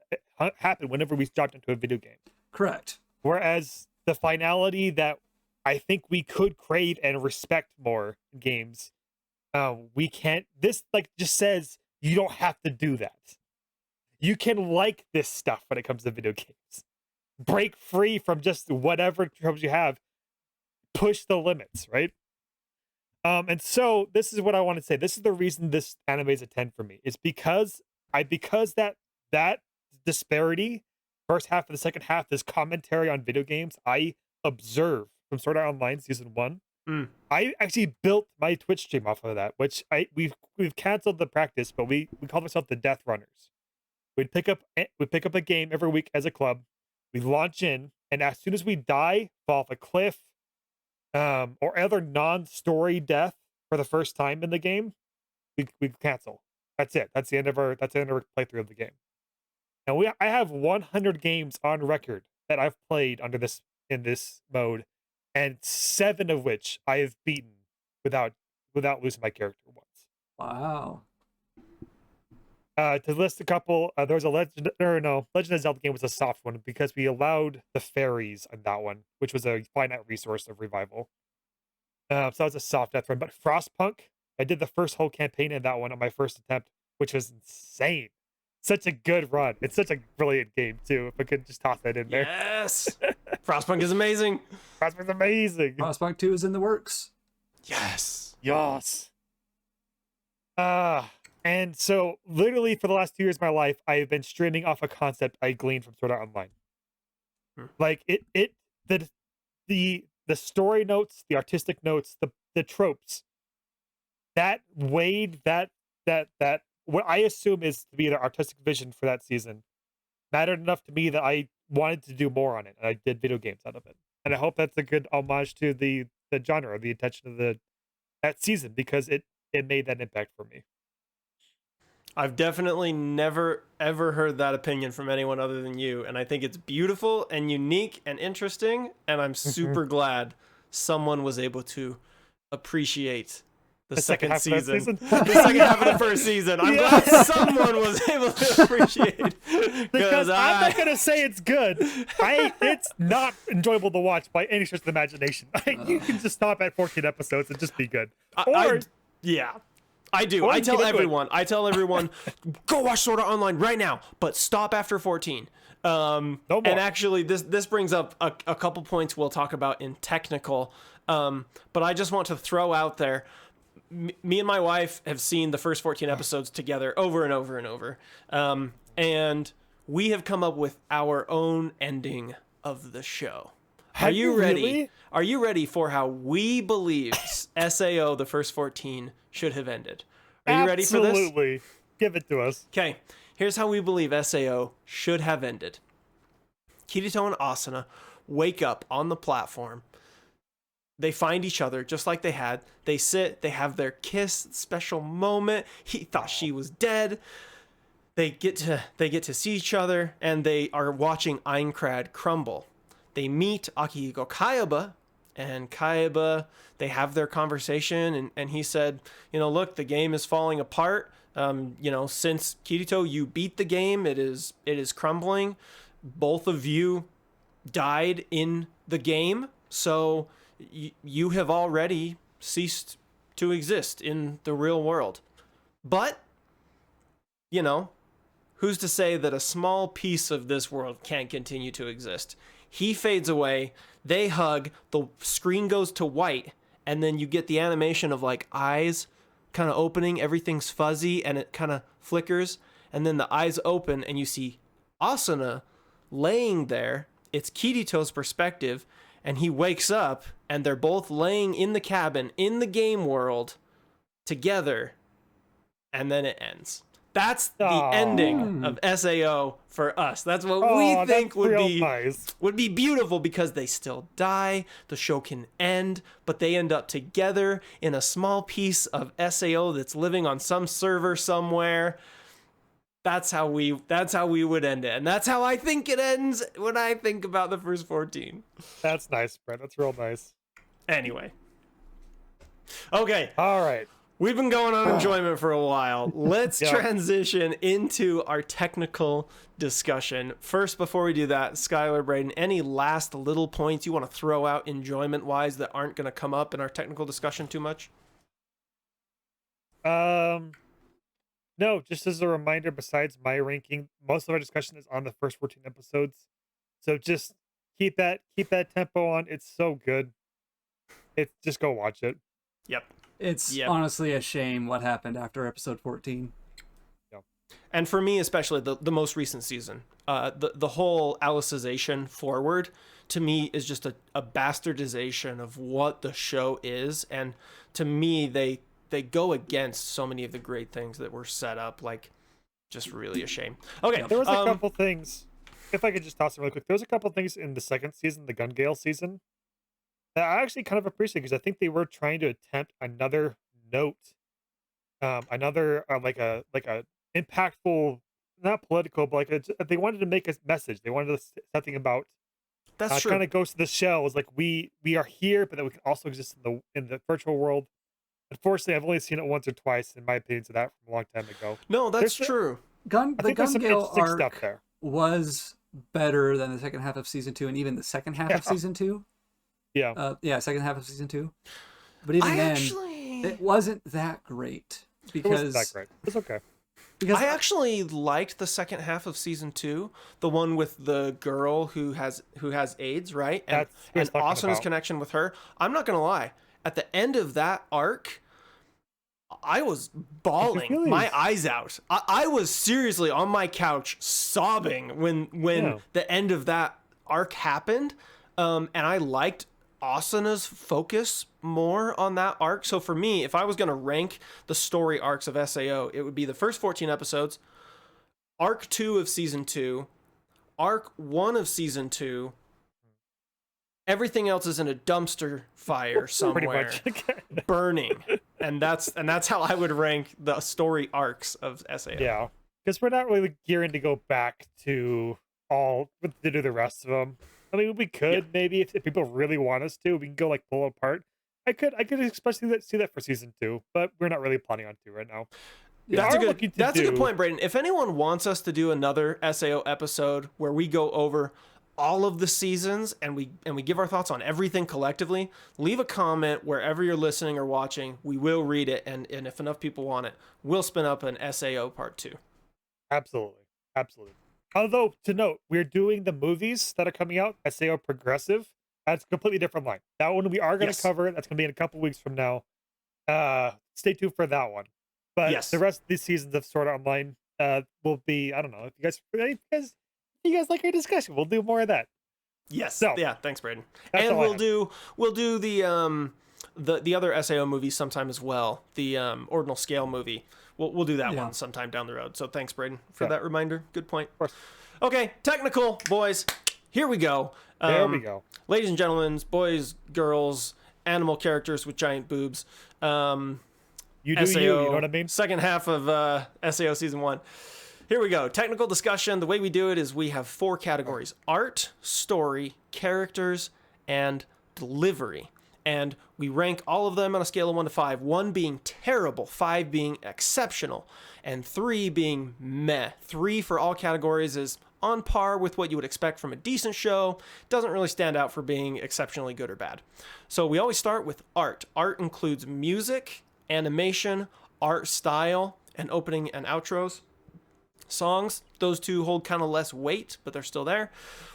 happen whenever we drop into a video game. Correct. Whereas the finality that I think we could crave and respect more in games, we can't. This like just says you don't have to do that. You can like this stuff when it comes to video games. Break free from just whatever tropes you have. Push the limits, right? And so this is what I want to say. This is the reason this anime is a 10 for me. It's because that disparity, first half and the second half, this commentary on video games, I observed from Sword Art Online season 1. I actually built my Twitch stream off of that, which we've canceled the practice, but we called ourselves the Death Runners. We'd pick up a game every week as a club. We launch in, and as soon as we die, fall off a cliff, or other non-story death for the first time in the game, we cancel. That's it. That's the end of our playthrough of the game. And I have 100 games on record that I've played in this mode, and 7 of which I have beaten without losing my character once. Wow. To list a couple, there was a Legend of Zelda game was a soft one because we allowed the fairies on that one, which was a finite resource of revival. So that was a soft death run. But Frostpunk, I did the first whole campaign in that one on my first attempt, which was insane. Such a good run. It's such a brilliant game too. If I could just toss that in there. Yes. Frostpunk is amazing. Frostpunk's amazing. Frostpunk 2 is in the works. Yes. Yes. And so literally for the last 2 years of my life, I've been streaming off a concept I gleaned from Sword Art Online. Like the story notes, the artistic notes, the tropes, that weighed that what I assume is to be the artistic vision for that season mattered enough to me that I wanted to do more on it, and I did video games out of it. And I hope that's a good homage to the genre, the intention of that season, because it made that impact for me. I've definitely never ever heard that opinion from anyone other than you, and I think it's beautiful and unique and interesting, and I'm super glad someone was able to appreciate the second half of that season. season? The second half of the first season. I'm glad someone was able to appreciate Because I'm not gonna say it's good. It's not enjoyable to watch by any stretch of the imagination. You can just stop at 14 episodes and just be good. Yeah. I do. Or I you tell can do it. everyone, go watch Sword Art Online right now, but stop after 14. No more. And actually, this brings up a couple points we'll talk about in technical. But I just want to throw out there, me and my wife have seen the first 14 episodes together over and over and over. And we have come up with our own ending of the show. Are you ready? Really? Are you ready for how we believe SAO, the first 14, should have ended? Are you ready for this? Absolutely. Give it to us. Okay, here's how we believe SAO should have ended. Kirito and Asuna wake up on the platform. They find each other just like they had. They sit, they have their kiss, special moment. He thought she was dead. They get to see each other, and they are watching Aincrad crumble. They meet Akihiko Kayaba, and Kayaba, they have their conversation, and he said, look, the game is falling apart. Since Kirito, you beat the game, it is crumbling. Both of you died in the game, so you have already ceased to exist in the real world. But, who's to say that a small piece of this world can't continue to exist? He fades away, they hug, the screen goes to white, and then you get the animation of like eyes kind of opening, everything's fuzzy, and it kind of flickers, and then the eyes open, and you see Asuna laying there. It's Kirito's perspective, and he wakes up, and they're both laying in the cabin, in the game world, together, and then it ends. That's the Aw. ending of SAO for us. That's what Oh, we that's think would real be nice. beautiful, because they still die, the show can end, but they end up together in a small piece of SAO that's living on some server somewhere. That's how we would end it. And that's how I think it ends when I think about the first 14. That's nice, Brett. That's real nice. Anyway. Okay. All right. We've been going on enjoyment for a while. Let's Yep. transition into our technical discussion. First, before we do that, Skylar, Braden, any last little points you want to throw out enjoyment-wise that aren't going to come up in our technical discussion too much? No, just as a reminder, besides my ranking, most of our discussion is on the first 14 episodes. So just keep that tempo on. It's so good. Just go watch it. Yep. It's Yep. honestly a shame what happened after episode 14. And for me, especially the most recent season, the whole Alicization forward to me is just a bastardization of what the show is, and to me they go against so many of the great things that were set up. Like, just really a shame. Okay, There was a couple things. If I could just toss them really quick, there was a couple things in the second season, the Gungale season, that I actually kind of appreciate, because I think they were trying to attempt another note, another like a impactful, not political, but they wanted to make a message. They wanted to say something about that's true. kind of goes to the shell. Is like we are here, but that we can also exist in the virtual world. Unfortunately, I've only seen it once or twice, in my opinion, to that from a long time ago. No, that's There's true. The think there's some Gungale interesting stuff arc there. was better than the second half of season 2, and even the second half of Yeah. season 2. Yeah. Second half of season 2. But even then, it wasn't that great It wasn't because that great. It's okay. because I actually liked the second half of season 2, the one with the girl who has AIDS, right? And, That's what I was and talking Asuna's about. connection with her. I'm not gonna lie. At the end of that arc, I was bawling Really? my eyes out. I was seriously on my couch sobbing when Yeah. the end of that arc happened. And I liked Asuna's focus more on that arc. So for me, if I was going to rank the story arcs of SAO, it would be the first 14 episodes, arc 2 of season 2, arc 1 of season 2. Everything else is in a dumpster fire Pretty somewhere, much. burning. And that's how I would rank the story arcs of SAO. Yeah, because we're not really gearing to go back to do the rest of them. I mean, we could maybe if people really want us to, we can go like pull it apart. I could especially see that for season 2, but we're not really planning on to right now. That's are a good. looking to That's a good do- point, Braden. If anyone wants us to do another SAO episode where we go over all of the seasons and we give our thoughts on everything collectively, leave a comment wherever you're listening or watching. We will read it, and if enough people want it, we'll spin up an SAO part 2. Absolutely. Although to note, we're doing the movies that are coming out, SAO Progressive. That's a completely different line. That one we are going to Yes. cover. That's going to be in a couple weeks from now. Stay tuned for that one. But Yes. the rest of these seasons of Sword Art Online will be, I don't know, if you guys like our discussion, we'll do more of that. Yes. So, yeah. Thanks, Braden. that's And all I we'll do the other SAO movie sometime as well. The Ordinal Scale movie. We'll do that Yeah. one sometime down the road. So thanks, Braden, for Yeah. that reminder. Good point. Of course. Okay, technical boys. Here we go. There we go. Ladies and gentlemen, boys, girls, animal characters with giant boobs. You do SAO, you know what I mean? Second half of SAO Season 1. Here we go. Technical discussion. The way we do it is we have 4 categories: art, story, characters, and delivery. And we rank all of them on a scale of 1 to 5. 1 being terrible, 5 being exceptional, and 3 being meh. 3 for all categories is on par with what you would expect from a decent show. Doesn't really stand out for being exceptionally good or bad. So we always start with art. Art includes music, animation, art style, and opening and outros. Songs, those 2 hold kind of less weight, but they're still there.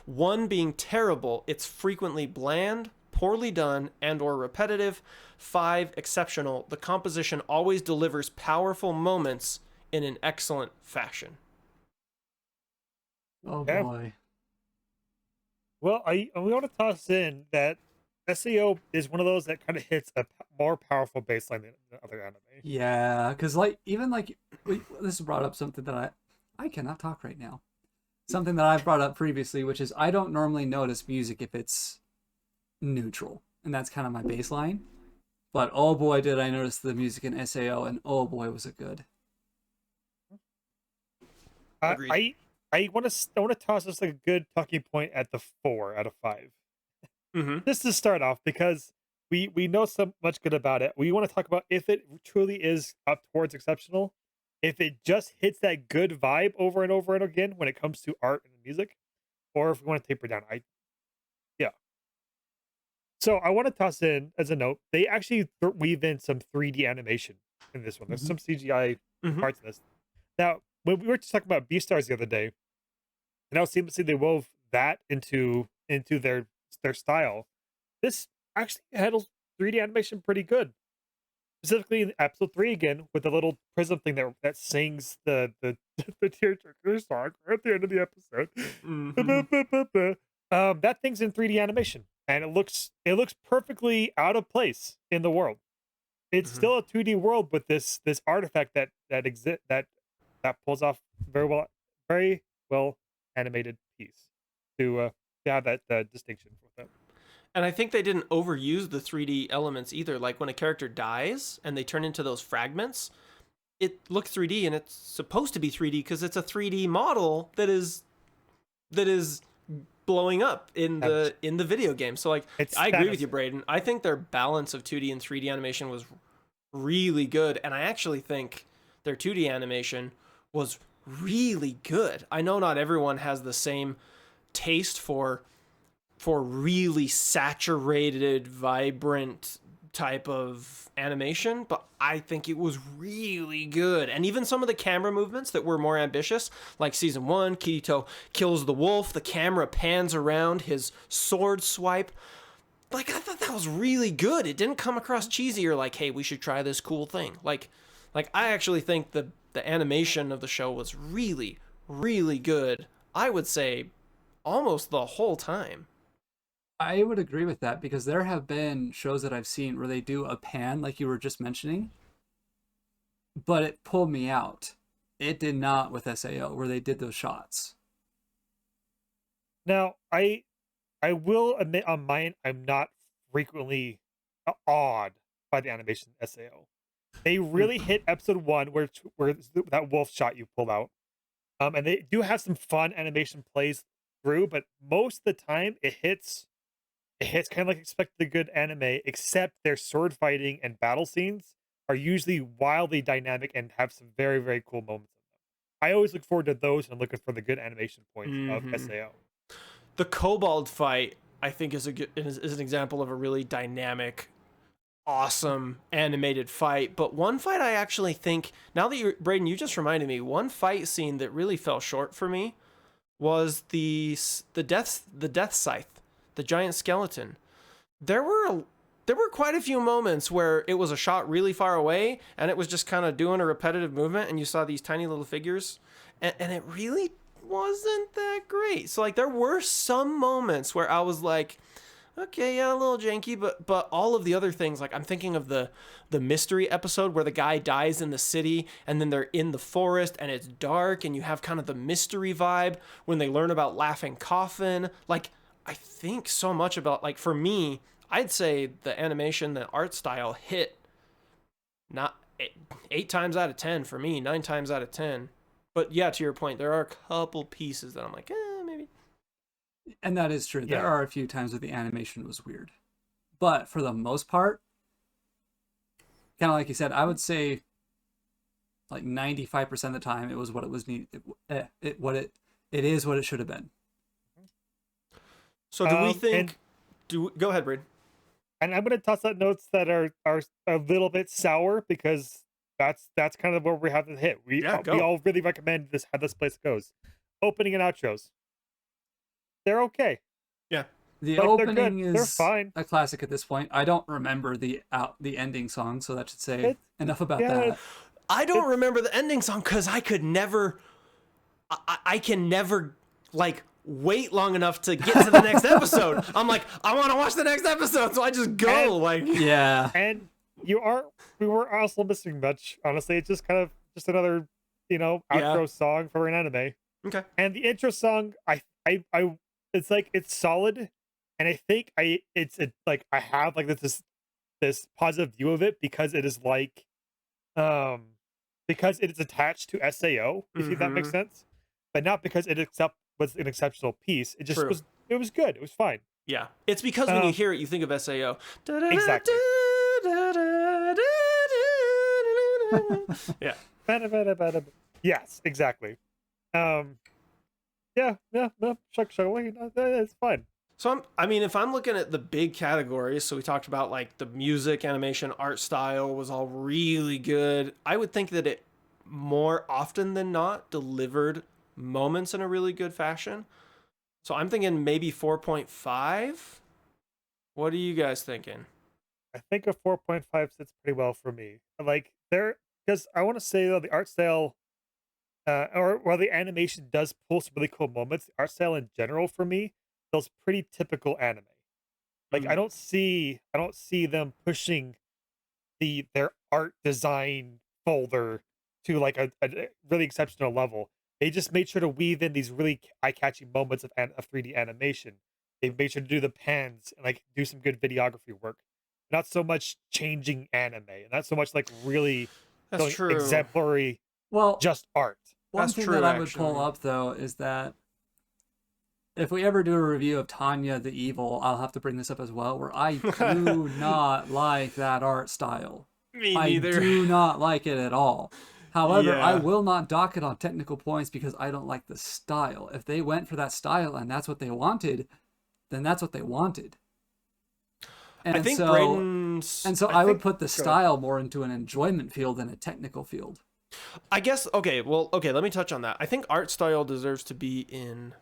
1 being terrible, it's frequently bland, poorly done, and or repetitive. 5 exceptional, the composition always delivers powerful moments in an excellent fashion. oh Yeah. boy. Well, we want to toss in that SAO is one of those that kind of hits a more powerful baseline than other anime. Yeah, because like even like this brought up something that I cannot talk right now. Something that I've brought up previously, which is I don't normally notice music if it's neutral, and that's kind of my baseline. But oh boy, did I notice the music in SAO, and oh boy, was it good. Agreed. I want to toss us like a good talking point at the 4 out of 5. Mm-hmm. Just to start off, because we know so much good about it. We want to talk about if it truly is up towards exceptional, if it just hits that good vibe over and over and again when it comes to art and music, or if we want to taper down. Yeah. So I want to toss in as a note, they actually weave in some 3D animation in this one. There's some CGI parts in this. Now, when we were just talking about Beastars the other day, and how seamlessly they wove that into their style, this actually handles 3D animation pretty good. Specifically in episode 3 again, with the little prism thing that sings the tearjerker song at the end of the episode. That thing's in 3D animation, and it looks perfectly out of place in the world. It's still a 2D world with this artifact that pulls off very well animated piece to have that distinction with it. And I think they didn't overuse the 3D elements either. Like when a character dies and they turn into those fragments, it looks 3D, and it's supposed to be 3D because it's a 3D model that is blowing up in the video game. So like, I agree with you, Braden. I think their balance of 2D and 3D animation was really good, and I actually think their 2D animation was really good. I know not everyone has the same taste for really saturated, vibrant type of animation, but I think it was really good. And even some of the camera movements that were more ambitious, like season 1, Kirito kills the wolf, the camera pans around his sword swipe. Like, I thought that was really good. It didn't come across cheesy or like, hey, we should try this cool thing. Like I actually think the animation of the show was really, really good. I would say almost the whole time. I would agree with that, because there have been shows that I've seen where they do a pan like you were just mentioning, but it pulled me out. It did not with SAO where they did those shots. Now, I will admit on mine, I'm not frequently awed by the animation in SAO. They really hit episode 1 where that wolf shot you pulled out. And they do have some fun animation plays through, but most of the time it hits kind of like expected a good anime, except their sword fighting and battle scenes are usually wildly dynamic and have some very, very cool moments in them. I always look forward to those, and I'm looking for the good animation points of SAO. The Kobold fight, I think, is an example of a really dynamic, awesome animated fight. But one fight I actually think, now that Braden, you just reminded me, one fight scene that really fell short for me was the death scythe, the giant skeleton. There were quite a few moments where it was a shot really far away and it was just kind of doing a repetitive movement, and you saw these tiny little figures, and it really wasn't that great. So like, there were some moments where I was like, okay, yeah, a little janky, but all of the other things, like I'm thinking of the mystery episode where the guy dies in the city and then they're in the forest and it's dark and you have kind of the mystery vibe when they learn about Laughing Coffin. Like, I think so much about, like, for me, I'd say the animation, the art style hit not 8 times out of 10 for me, 9 times out of 10. But yeah, to your point, there are a couple pieces that I'm like, maybe. And that is true. Yeah. There are a few times where the animation was weird. But for the most part, kind of like you said, I would say like 95% of the time it was what it was needed. It is what it should have been. So do we think... Go ahead, Braden. And I'm going to toss out notes that are a little bit sour, because that's kind of where we have to hit. We all really recommend how this place goes. Opening and outros. They're okay. Yeah. The Like, opening they're is fine. a classic at this point. I don't remember the ending song, so that should say enough about that. I don't remember the ending song because I could never... I can never, like, wait long enough to get to the next episode. I'm like, I want to watch the next episode, so I just go. And- like, Yeah. And we weren't also missing much. Honestly, it's just kind of just another, outro song for an anime. okay, And the intro song, it's like it's solid, and I think I have like this positive view of it because it is like, because it is attached to SAO. If that makes sense, but not because it was an exceptional piece. It just True. was. It was good. It was fine. yeah. It's because when you hear it, you think of SAO. Exactly. Yeah. Yes, exactly. Yeah, no, shuck, it's fine. So if I'm looking at the big categories, so we talked about like the music, animation, art style was all really good. I would think that it more often than not delivered moments in a really good fashion. So I'm thinking maybe 4.5. What are you guys thinking? I think a 4.5 sits pretty well for me. Like because I want to say though the art style, or while the animation does pull some really cool moments, the art style in general for me feels pretty typical anime. Like I don't see them pushing their art design folder to like a really exceptional level. They just made sure to weave in these really eye-catching moments of 3D animation. They made sure to do the pans and like do some good videography work. Not so much changing anime, and not so much like really That's going true. exemplary, Well, just art. one That's thing true, that I would pull actually. up though is that if we ever do a review of Tanya the Evil, I'll have to bring this up as well, where I do not like that art style. Me I neither. do not like it at all. However, I Yeah. will not dock it on technical points because I don't like the style. If they went for that style and that's what they wanted, then that's what they wanted. And I think so, Braden's. and so I would think- put the style more into an enjoyment field than a technical field. I guess okay. Let me touch on that. I think art style deserves to be in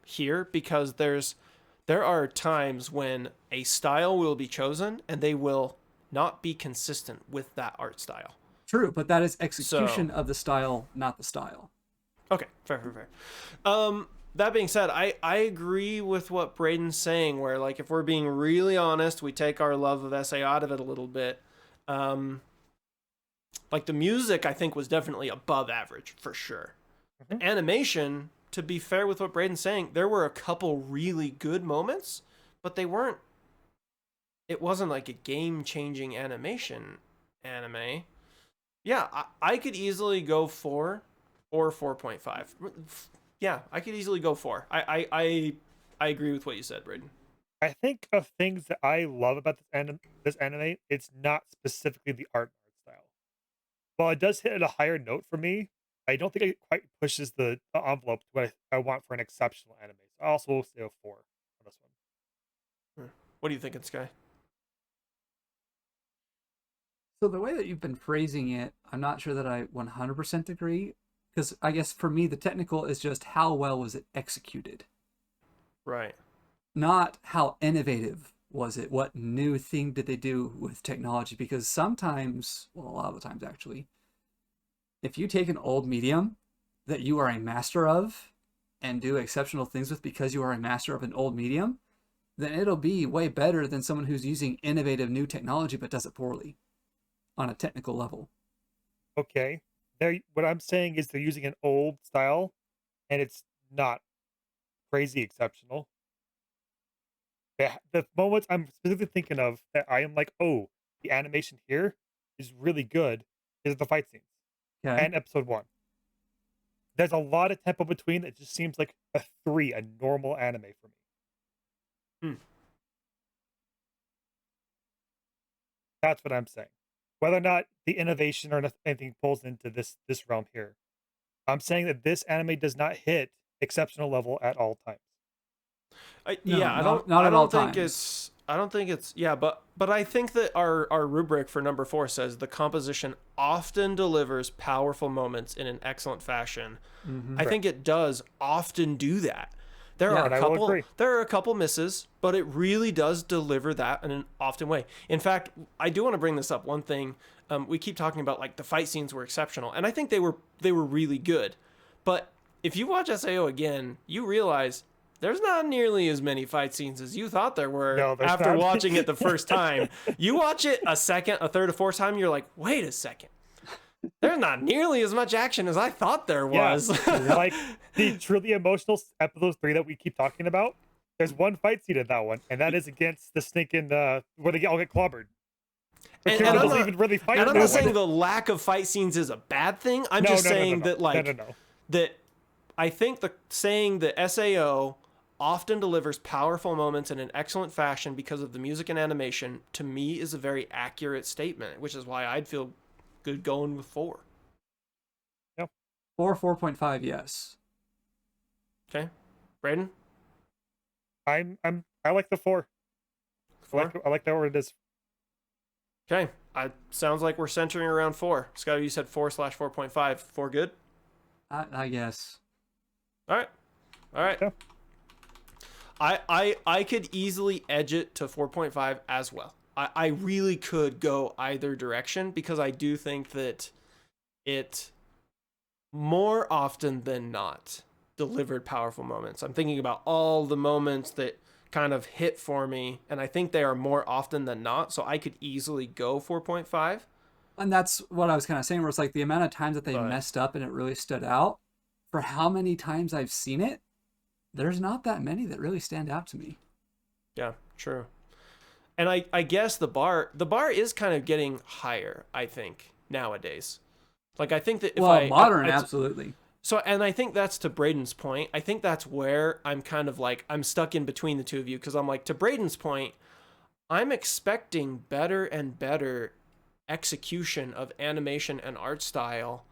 here because there are times when a style will be chosen and they will not be consistent with that art style. True, but that is execution of the style, not the style. Okay, fair. That being said, I agree with what Braden's saying, where like if we're being really honest, we take our love of SA out of it a little bit. Like the music, I think was definitely above average for sure. Mhm. Animation, to be fair with what Braden's saying, there were a couple really good moments, but they weren't. It wasn't like a game-changing anime. Yeah, I could easily go 4 or 4.5. Yeah, I could easily go 4. I agree with what you said, Braden. I think of things that I love about this anime, it's not specifically the art style. While it does hit at a higher note for me, I don't think it quite pushes the envelope to what I want for an exceptional anime. So I also will say a 4 on this one. What are you thinking, Sky? So the way that you've been phrasing it, I'm not sure that I 100% agree, because I guess for me the technical is just how well was it executed, Right. not how innovative was it, what new thing did they do with technology, because sometimes, well, a lot of the times actually, if you take an old medium that you are a master of and do exceptional things with because you are a master of an old medium, then it'll be way better than someone who's using innovative new technology but does it poorly on a technical level. Okay. What I'm saying is they're using an old style and it's not crazy exceptional. The moments I'm specifically thinking of that I am like, oh, the animation here is really good is the fight scenes Okay. and episode 1. There's a lot of tempo between that just seems like a 3, a normal anime for me. Hmm. That's what I'm saying. Whether or not the innovation or anything pulls into this realm here, I'm saying that this anime does not hit exceptional level at all times. No, Yeah, not I at all don't think times. it's. I don't think it's. Yeah, but I think that our rubric for number 4 says the composition often delivers powerful moments in an excellent fashion. Mhm. I think it does often do that. There Yeah, are and a I will couple. agree. There are a couple misses, but it really does deliver that in an often way. In fact, I do want to bring this up. One thing we keep talking about, like the fight scenes were exceptional, and I think they were really good. But if you watch SAO again, you realize there's not nearly as many fight scenes as you thought there were No, there's after not. watching it the first time. You watch it a second, a third, a fourth time, you're like, wait a second. There's not nearly as much action as I thought there was. Like the truly emotional episode 3 that we keep talking about. There's one fight scene in that one, and that is against the snake in where they all get clobbered. The And character I'm doesn't not- even really fight. And in I'm that not saying one. the lack of fight scenes is a bad thing. I'm No, just no, no, saying no. that like no. that I think saying that SAO often delivers powerful moments in an excellent fashion because of the music and animation, to me, is a very accurate statement, which is why I'd feel good going with 4. 4.5, yes. Okay, Braden? I like the 4. 4? I like that where it is. Okay, sounds like we're centering around 4. Scott, you said 4/4.5. 4 good? I guess. All right. Yeah. I could easily edge it to 4.5 as well. I really could go either direction because I do think that it more often than not delivered powerful moments. I'm thinking about all the moments that kind of hit for me, and I think they are more often than not, so I could easily go 4.5. And that's what I was kind of saying, where it's like the amount of times that they Right. messed up and it really stood out. For how many times I've seen it, there's not that many that really stand out to me. Yeah, true. And I guess the bar is kind of getting higher, I think, nowadays. Like I think that if Well, modern, absolutely. So, and I think that's to Braden's point. I think that's where I'm kind of like, I'm stuck in between the two of you because I'm like, to Braden's point, I'm expecting better and better execution of animation and art style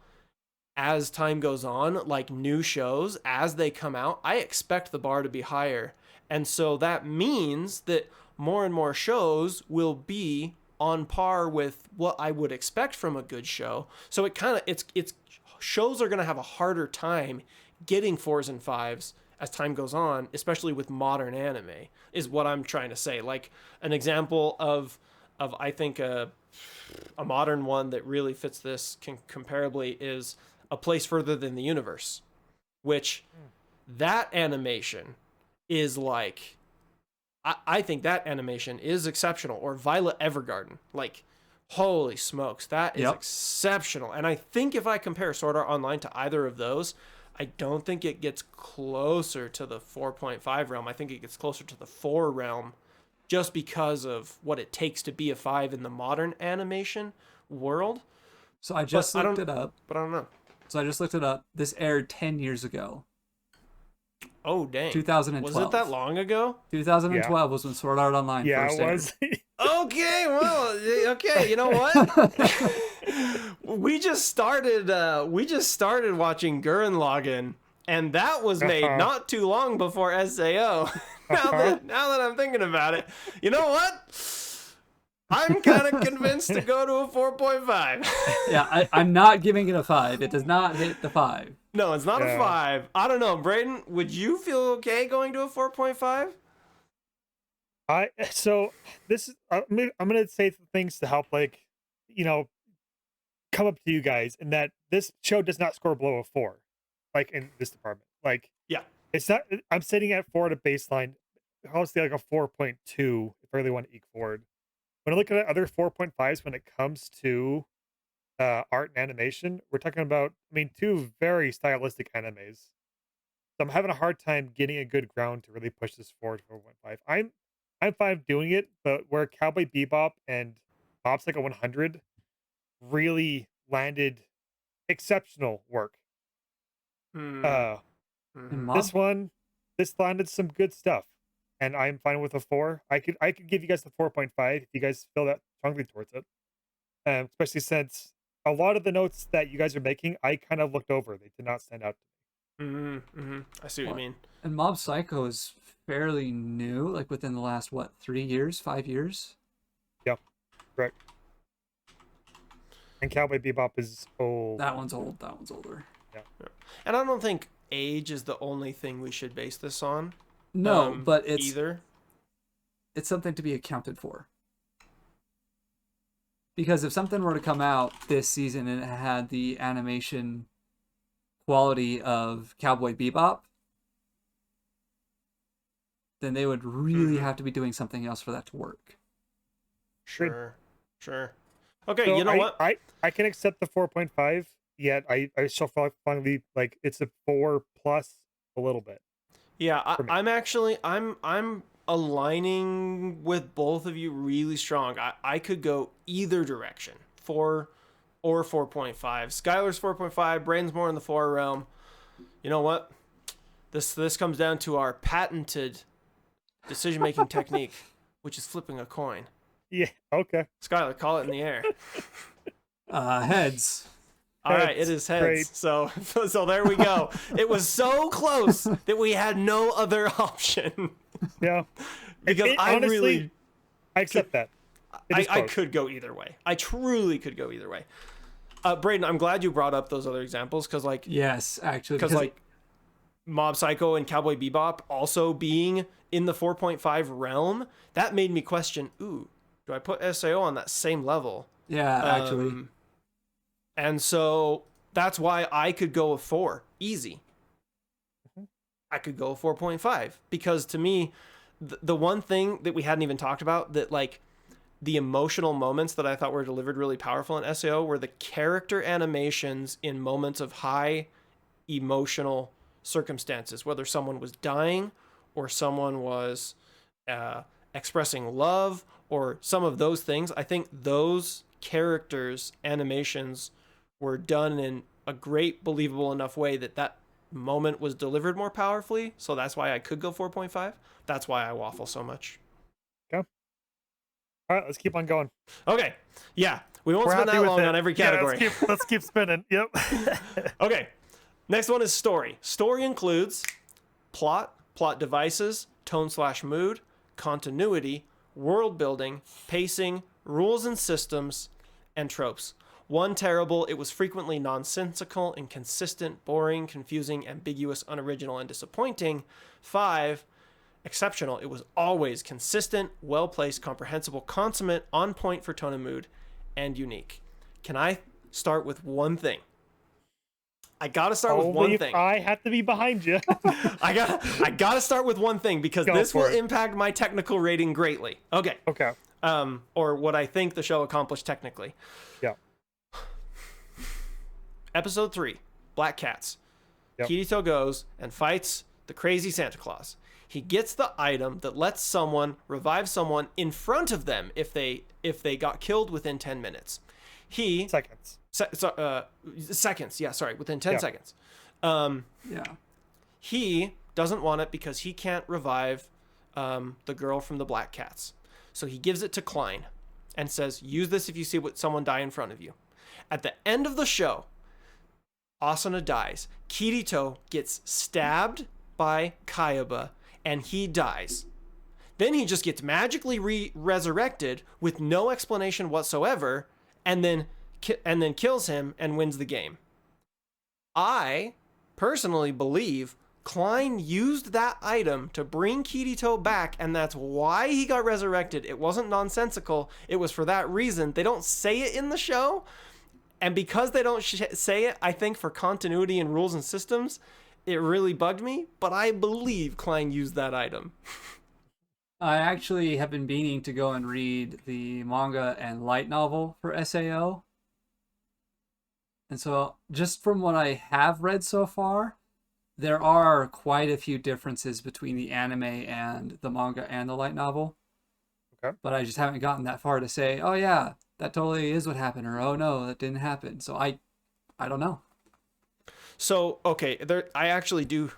as time goes on, like new shows, as they come out. I expect the bar to be higher. And so that means that more and more shows will be on par with what I would expect from a good show. So it kind of, it's shows are going to have a harder time getting 4s and 5s as time goes on, especially with modern anime, is what I'm trying to say. Like an example of I think a modern one that really fits this comparably is A Place Further Than the Universe, which that animation is like, I think that animation is exceptional. Or Violet Evergarden, like, holy smokes, that is Yep. exceptional. And I think if I compare Sword Art Online to either of those, I don't think it gets closer to the 4.5 realm. I think it gets closer to the 4 realm just because of what it takes to be a 5 in the modern animation world. So I just But I looked don't- it up. But I don't know. So I just looked it up. This aired 10 years ago. Oh, dang. 2012. Was it that long ago? 2012 was when Sword Art Online Yeah, first it aired. was. Okay, well, okay, you know what? we just started watching Gurren Lagann, and that was made not too long before SAO. now that I'm thinking about it, you know what? I'm kind of convinced to go to a 4.5. Yeah, I'm not giving it a 5. It does not hit the 5. No, it's not a Yeah. 5. I don't know, Braden, would you feel okay going to a 4.5? So this is I'm gonna say some things to help, like, come up to you guys, and that this show does not score below a 4, like in this department. Like, Yeah. it's not. I'm sitting at 4 at a baseline, obviously like a 4.2 if I really want to eke forward. When I look at other 4.5s when it comes to art and animation, we're talking about, two very stylistic animes. So I'm having a hard time getting a good ground to really push this forward to 4.5. I'm fine doing it, but where Cowboy Bebop and Mob Psycho 100 really landed exceptional work. Hmm. Uh, And Mob, this landed some good stuff, and I'm fine with a 4. I could give you guys the 4.5 if you guys feel that strongly towards it. Especially since a lot of the notes that you guys are making, I kind of looked over. They did not stand out. I see what you mean. and Mob Psycho is fairly new, like within the last, 3 years, 5 years? Yeah, correct. And Cowboy Bebop is old. That one's old. That one's older. And I don't think age is the only thing we should base this on. No, but it's either. it's something to be accounted for. Because if something were to come out this season and it had the animation quality of Cowboy Bebop, then they would really have to be doing something else for that to work. Sure. Okay, So you know what? I can accept the 4.5, yet I still finally like it's a 4 plus a little bit. Yeah, for me. I'm aligning with both of you really strong. I could go either direction, 4 or 4.5. Skylar's 4.5, Braden's more in the 4 realm. You know what? This comes down to our patented decision-making technique, which is flipping a coin. Yeah, okay. Skylar, call it in the air. Heads. All right, Heads. it is heads. Great. So there we go. It was so close that we had no other option. Yeah. Because Honestly, I accept that. It is I close. could go either way. I truly could go either way. Braden, I'm glad you brought up those other examples because Yes, actually. because Mob Psycho and Cowboy Bebop also being in the 4.5 realm, that made me question, ooh, do I put SAO on that same level? Yeah, actually. And so that's why I could go a 4 easy. I could go a 4.5 because to me, the one thing that we hadn't even talked about that like the emotional moments that I thought were delivered really powerful in SAO were the character animations in moments of high emotional circumstances, whether someone was dying or someone was expressing love or some of those things. I think those characters' animations were done in a great, believable enough way that that moment was delivered more powerfully. So that's why I could go 4.5. That's why I waffle so much. Okay. All right, let's keep on going. Okay. Yeah. We won't We're spend happy that with long it. on every Yeah, category. let's keep spinning. Yep. Okay. Next one is story. Story includes plot devices, tone/mood, continuity, world building, pacing, rules and systems, and tropes. 1, terrible. It was frequently nonsensical, inconsistent, boring, confusing, ambiguous, unoriginal, and disappointing. 5, exceptional. It was always consistent, well-placed, comprehensible, consummate, on point for tone and mood, and unique. Can I start with one thing? I gotta start with one thing. I have to be behind you. I gotta start with one thing because Go this will for it. impact my technical rating greatly. Okay. Okay. Or what I think the show accomplished technically. Yeah. Episode 3, Black Cats. Yep. Kirito goes and fights the crazy Santa Claus. He gets the item that lets someone revive someone in front of them if they got killed within 10 minutes. Seconds. Seconds. Yeah, sorry, within 10 Yeah. seconds. Yeah. He doesn't want it because he can't revive the girl from the Black Cats. So he gives it to Klein and says, use this if you see someone die in front of you. At the end of the show, Asuna dies. Kirito gets stabbed by Kayaba and he dies. Then he just gets magically resurrected with no explanation whatsoever and then kills him and wins the game. I personally believe Klein used that item to bring Kirito back, and that's why he got resurrected. It wasn't nonsensical. It was for that reason. They don't say it in the show, and because they don't say it, I think for continuity and rules and systems, it really bugged me, but I believe Klein used that item. I actually have been meaning to go and read the manga and light novel for SAO. And so, just from what I have read so far, there are quite a few differences between the anime and the manga and the light novel. Okay. But I just haven't gotten that far to say, oh yeah, that totally is what happened, or oh no, that didn't happen. So I don't know. So, okay, I actually do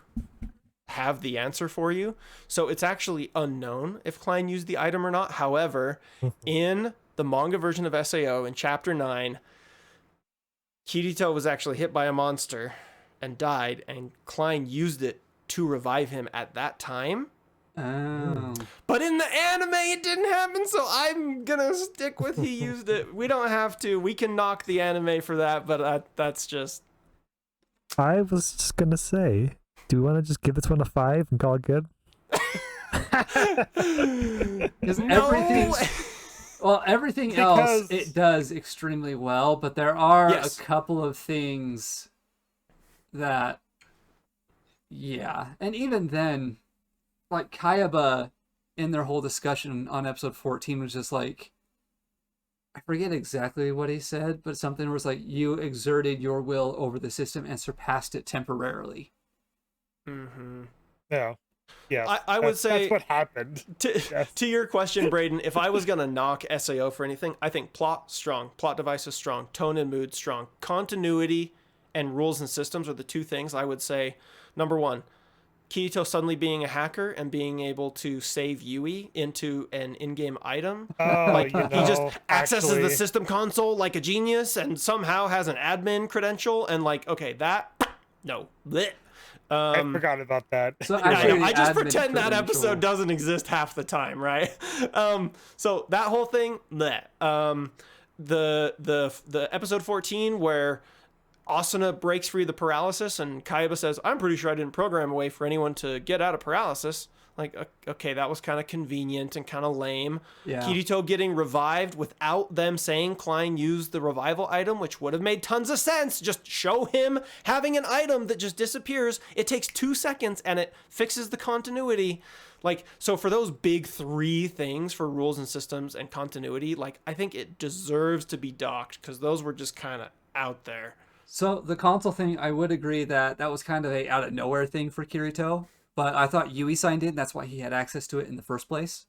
have the answer for you. So it's actually unknown if Klein used the item or not. However, in the manga version of SAO in chapter 9, Kirito was actually hit by a monster and died, and Klein used it to revive him at that time. Oh. But in the anime, it didn't happen, so I'm gonna stick with he used it. We don't have to. We can knock the anime for that, but that's just... I was just gonna say, do we want to just give this one a 5 and call it good? Because No! everything Because- else it does extremely well, but there are Yes. a couple of things that, yeah, and even then, like Kayaba in their whole discussion on episode 14 was just like, I forget exactly what he said, but something was like, you exerted your will over the system and surpassed it temporarily. Mm-hmm. Yeah. Yeah. I would say that's what happened. To your question, Braden, if I was going to knock SAO for anything, I think plot strong, plot devices strong, tone and mood strong, continuity and rules and systems are the two things I would say. Number one, Kirito suddenly being a hacker and being able to save Yui into an in-game item. Oh, Like, you he just know, accesses the actually- system console like a genius and somehow has an admin credential and like, okay, that, no. Blech. I forgot about that. So I actually, know. I the just admin pretend that credential- episode doesn't exist half the time, right? So that whole thing, bleh. The episode 14 where Asuna breaks free of the paralysis and Kayaba says, "I'm pretty sure I didn't program a way for anyone to get out of paralysis." Like, okay, that was kind of convenient and kind of lame. Yeah. Kirito getting revived without them saying Klein used the revival item, which would have made tons of sense. Just show him having an item that just disappears. It takes 2 seconds and it fixes the continuity. Like, so for those big three things for rules and systems and continuity, like, I think it deserves to be docked because those were just kind of out there. So the console thing, I would agree that that was kind of a out of nowhere thing for Kirito, but I thought Yui signed in. That's why he had access to it in the first place.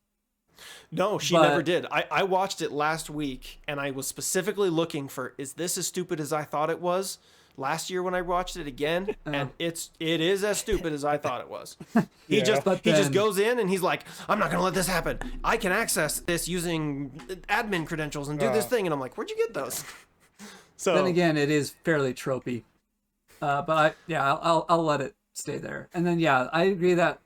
No, she But- never did. I watched it last week and I was specifically looking for, is this as stupid as I thought it was? Last year when I watched it again, and it is as stupid as I thought it was. He Yeah. just But he just then- goes in and he's like, I'm not gonna let this happen. I can access this using admin credentials and do this thing, and I'm like, where'd you get those? So Then again, it is fairly tropey. But I'll let it stay there. And then yeah, I agree that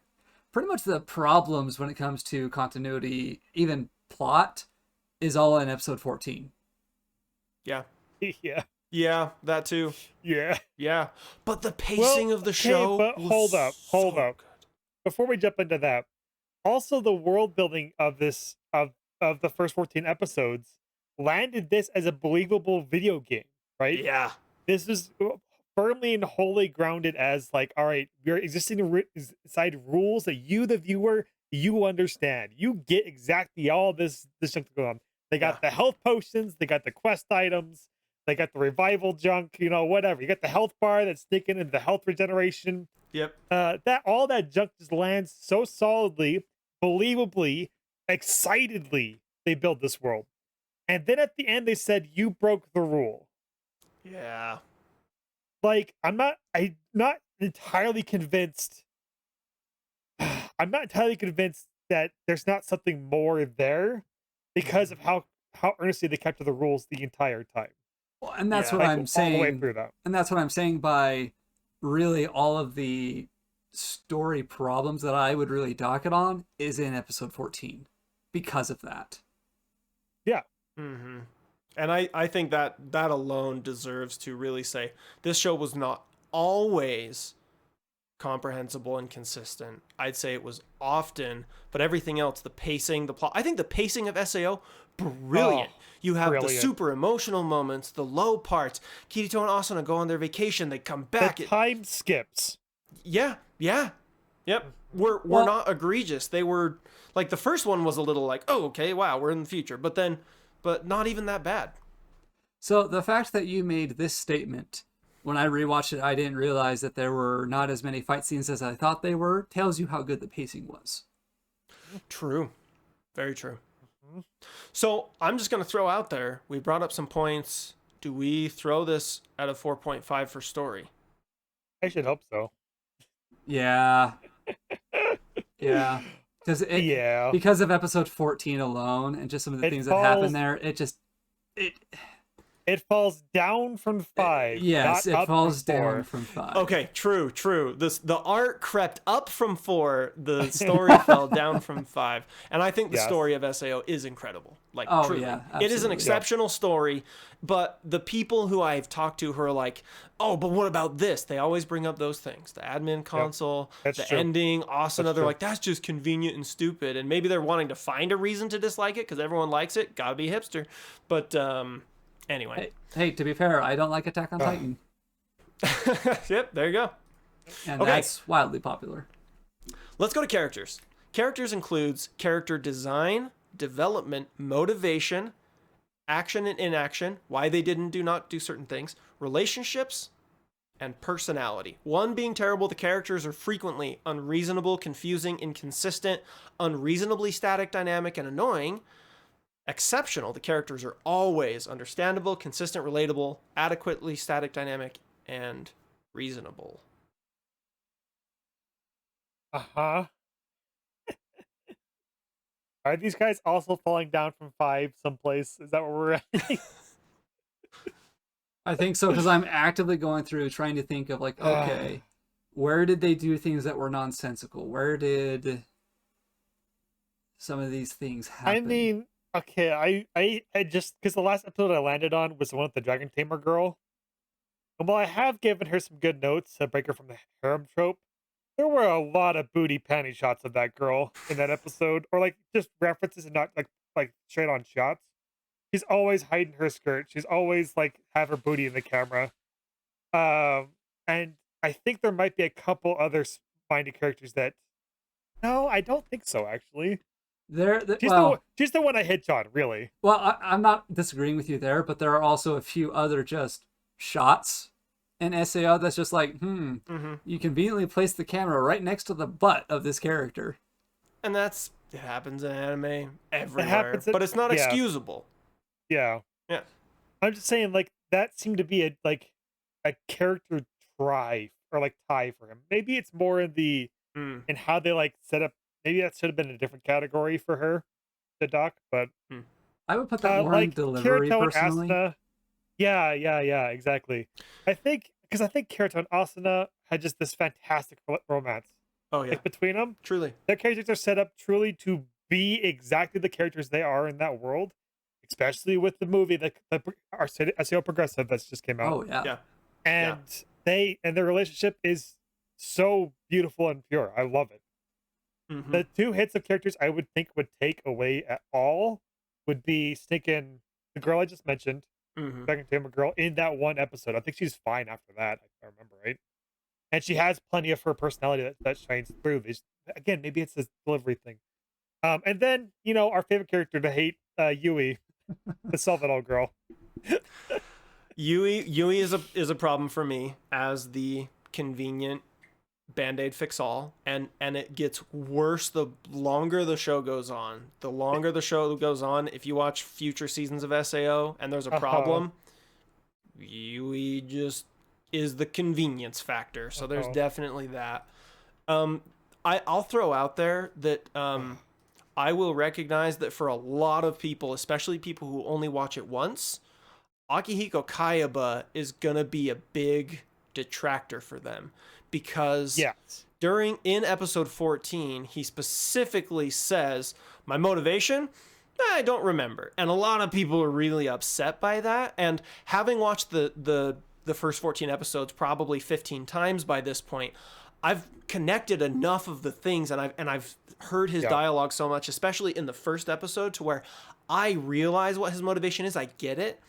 pretty much the problems when it comes to continuity, even plot, is all in episode 14. yeah, Yeah. yeah, that too. Yeah. Yeah, but the pacing of the okay, show. but was hold up. so good. Before we jump into that, also the world building of this of the first 14 episodes landed this as a believable video game, right? Yeah, This is firmly and wholly grounded as like, all right, we're existing inside rules that you, the viewer, you understand. You get exactly all this junk to go on. They got the health potions, they got the quest items, they got the revival junk, you know, whatever. You got the health bar that's sticking into the health regeneration. yep. That all that junk just lands so solidly, believably, excitedly. They build this world, and then at the end they said you broke the rule. Yeah. Like I'm not entirely convinced. I'm not entirely convinced that there's not something more there because of how earnestly they kept to the rules the entire time. Well, and that's Yeah. what Like, I'm all the way saying. through that. And that's what I'm saying by really all of the story problems that I would really dock it on is in episode 14 because of that. Mm-hmm. And I think that alone deserves to really say this show was not always comprehensible and consistent. I'd say it was often, but everything else, the pacing, the plot, I think the pacing of SAO, brilliant. Oh, you have the brilliant. super emotional moments, the low parts. Kirito and Asuna go on their vacation, they come back. The time skips. Yep. We're Well- not egregious. They were like the first one was a little like, oh, okay, wow, we're in the future. But not even that bad. So the fact that you made this statement, when I rewatched it, I didn't realize that there were not as many fight scenes as I thought they were, tells you how good the pacing was. True. Very true. So I'm just going to throw out there, we brought up some points. Do we throw this at a 4.5 for story? I should hope so. Yeah. Yeah. Yeah. Because of episode 14 alone and just some of the It things that happen falls- there, It falls down from 5. yes, not it up falls from 4. down from 5. Okay, true. The art crept up from 4, the story fell down from 5. And I think the Yes. story of SAO is incredible. Like, Oh, truly. yeah, It is an absolutely. exceptional story, but the people who I've talked to who are like, oh, but what about this? They always bring up those things. The admin console, That's the true. ending, Asuna, they're true. like, that's just convenient and stupid. And maybe they're wanting to find a reason to dislike it because everyone likes it. Gotta be hipster. But anyway. Hey, to be fair, I don't like Attack on Titan. Yep, there you go. And Okay. that's wildly popular. Let's go to characters. Characters includes character design, development, motivation, action and inaction, why they do not do certain things, relationships, and personality. One being terrible, the characters are frequently unreasonable, confusing, inconsistent, unreasonably static, dynamic, and annoying. Exceptional, the characters are always understandable, consistent, relatable, adequately static, dynamic, and reasonable. Uh-huh. Are these guys also falling down from 5 someplace? Is that what we're at? I think so, because I'm actively going through trying to think of like, okay, where did they do things that were nonsensical? Where did some of these things happen? I mean, okay, I just because the last episode I landed on was the one with the Dragon Tamer girl. And while I have given her some good notes to break her from the harem trope, there were a lot of booty panty shots of that girl in that episode, or like just references and not like straight on shots. She's always hiding her skirt. She's always like have her booty in the camera. And I think there might be a couple other minded characters that. No, I don't think so. Actually, she's the one I hit on. Really. Well, I'm not disagreeing with you there, but there are also a few other just shots in SAO that's just like, you conveniently place the camera right next to the butt of this character. And it happens in anime everywhere, but it's not excusable. Yeah. Yeah. I'm just saying, like, that seemed to be a character try or like tie for him. Maybe it's more in in how they like set up. Maybe that should have been a different category for her, the doc. But I would put that more in delivery Kirito personally. And Asuna, yeah, exactly. I think Kirito and Asuna had just this fantastic romance. Oh yeah, Like, between them, truly. their characters are set up truly to be exactly the characters they are in that world. Especially with the movie that our SEO Progressive that's just came out. Oh yeah. Yeah. And their relationship is so beautiful and pure. I love it. Mm-hmm. The 2 hits of characters I would think would take away at all would be stinking the girl I just mentioned, Dragon Tamer girl, in that one episode. I think she's fine after that, if I remember right. And she has plenty of her personality that shines through. Again, maybe it's this delivery thing. And then, our favorite character to hate, Yui, the Salvador girl. Yui is a problem for me as the convenient Band-Aid fix all, and it gets worse the longer the show goes on. The longer the show goes on, if you watch future seasons of SAO and there's a problem, Yui just is the convenience factor. So there's definitely that. I'll throw out there that I will recognize that for a lot of people, especially people who only watch it once, Akihiko Kayaba is gonna be a big detractor for them, because in episode 14 he specifically says, my motivation, I don't remember, and a lot of people are really upset by that. And having watched the first 14 episodes probably 15 times by this point, I've connected enough of the things, and I've heard his dialogue so much, especially in the first episode, to where I realize what his motivation is. I get it.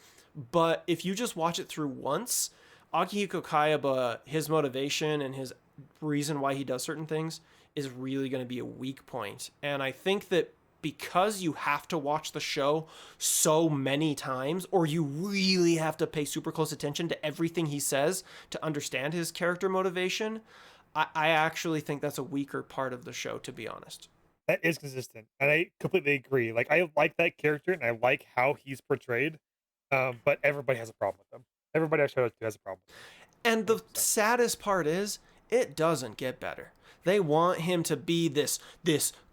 But if you just watch it through once, Akihiko Kayaba, his motivation and his reason why he does certain things is really going to be a weak point. And I think that because you have to watch the show so many times, or you really have to pay super close attention to everything he says to understand his character motivation, I actually think that's a weaker part of the show, to be honest. That is consistent, and I completely agree. Like, I like that character, and I like how he's portrayed. But everybody has a problem with him. Everybody I showed up to has a problem. And the saddest part is, it doesn't get better. They want him to be this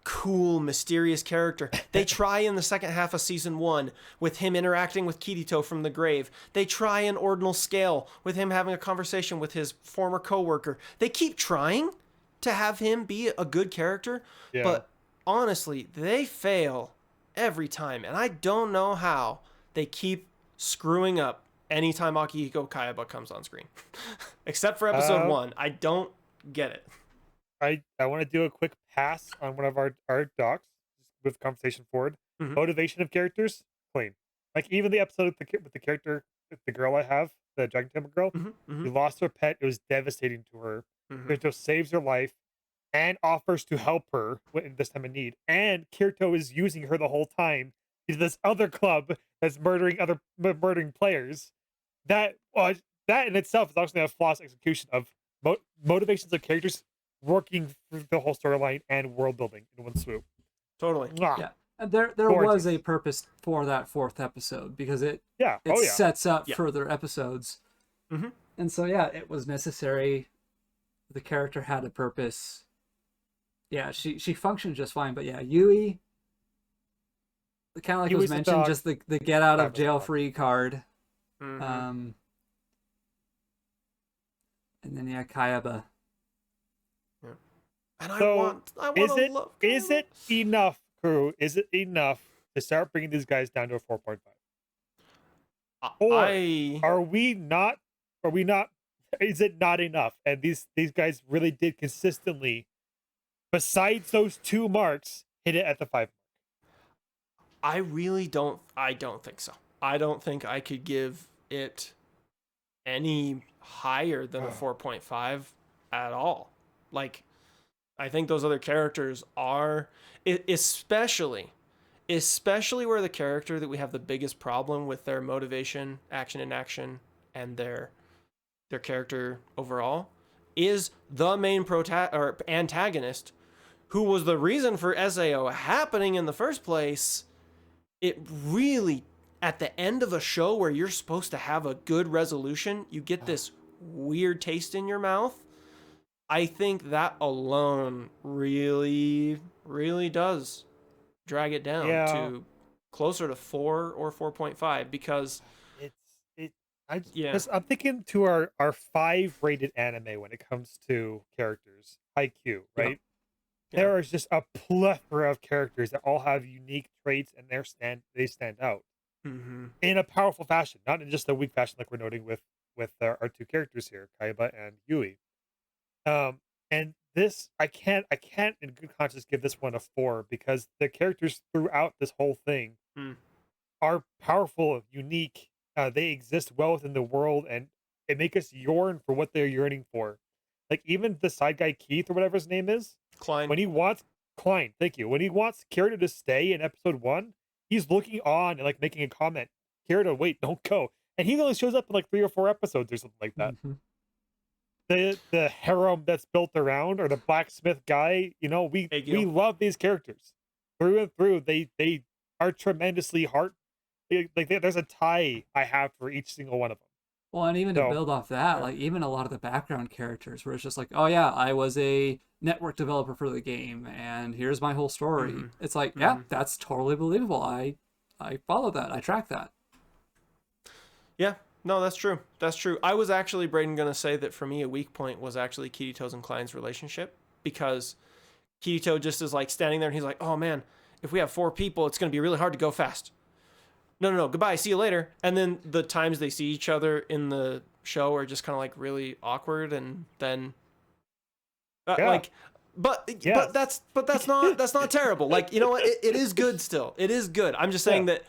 cool, mysterious character. They try in the second half of season 1 with him interacting with Kirito from the grave. They try in Ordinal Scale with him having a conversation with his former coworker. They keep trying to have him be a good character, but honestly, they fail every time. And I don't know how they keep screwing up anytime Akihiko Kayaba comes on screen. Except for episode 1. I don't get it. I want to do a quick pass on one of our docs with conversation forward. Motivation of characters, clean. Like even the episode with the character, with the girl I have, the Dragon Temple girl, Mm-hmm, she lost her pet. It was devastating to her. mm-hmm. Kirito saves her life and offers to help her in this time of need. And Kirito is using her the whole time to this other club that's murdering players. That that in itself is actually a flawless execution of motivations of characters working through the whole storyline and world building in one swoop. Totally. Mwah. Yeah. And there was a purpose for that fourth episode because it Yeah. sets up Yeah. further episodes. Mm-hmm. And so yeah, it was necessary. The character had a purpose. Yeah, she functioned just fine, but yeah, Yui, kind of like it was Yui's the mentioned, dog. just the get out of That was jail fun. free card. Mm-hmm. And then yeah, Kayaba. And So, I want Is to it love is Kayla. it enough, crew? Is it enough to start bringing these guys down to a 4.5? Or I Are we not? Is it not enough? And these guys really did consistently, besides those 2 marks, hit it at the 5 mark. I really don't. I don't think so. I don't think I could give it any higher than a 4.5 at all. Like, I think those other characters are, especially where the character that we have the biggest problem with their motivation, action in action, and their character overall is the main or antagonist, who was the reason for SAO happening in the first place. It really, at the end of a show where you're supposed to have a good resolution, you get this weird taste in your mouth. I think that alone really, really does drag it down Yeah. to closer to 4 or 4.5 because Yeah. Because I'm thinking to our 5 rated anime when it comes to characters, IQ, right? Yeah. There is just a plethora of characters that all have unique traits and they stand out mm-hmm. in a powerful fashion, not in just a weak fashion like we're noting with our 2 characters here, Kaiba and Yui. And this I can't in good conscience give this one a 4 because the characters throughout this whole thing are powerful, unique. They exist well within the world, and it make us yearn for what they're yearning for. Like even the side guy Keith or whatever his name is, Klein. when he wants Klein, thank you. When he wants Kirito to stay in episode 1, he's looking on and like making a comment. Kirito, wait, don't go. And he only shows up in like 3 or 4 episodes or something like that. Mhm. The harem that's built around, or the blacksmith guy, we Egil. love these characters through and through. They are tremendously there's a tie I have for each single one of them. Well, and even to So, build off that, yeah. like even a lot of the background characters where it's just like, oh yeah, I was a network developer for the game and here's my whole story. Mhm. It's like, yeah, Mhm. that's totally believable. I follow that. I track that. Yeah, no, that's true. That's true. I was actually, Braden, going to say that for me, a weak point was actually Kirito's and Klein's relationship, because Kirito just is like standing there and he's like, oh man, if we have 4 people, it's going to be really hard to go fast. No, goodbye, see you later. And then the times they see each other in the show are just kind of like really awkward, and then Yeah. like, but Yes. that's not terrible. Like, you know what? It is good still. It is good. I'm just saying that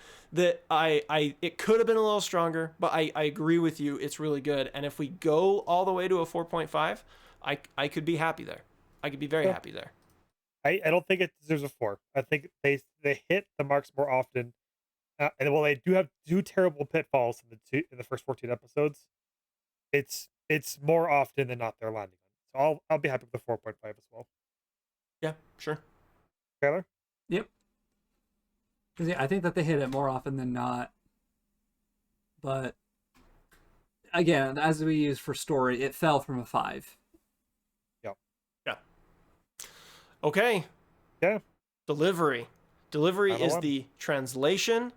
I it could have been a little stronger, but I agree with you. It's really good. And if we go all the way to a 4.5, I could be happy there. I could be very Yeah. happy there. I don't think it deserves a 4. I think they hit the marks more often. And while they do have 2 terrible pitfalls in the first 14 episodes, it's more often than not they're landing on. So I'll be happy with the 4.5 as well. Yeah, sure. Taylor? Yep. Because yeah, I think that they hit it more often than not. But again, as we use for story, it fell from a 5. Okay. Yeah. Delivery. Delivery Another is one. the translation,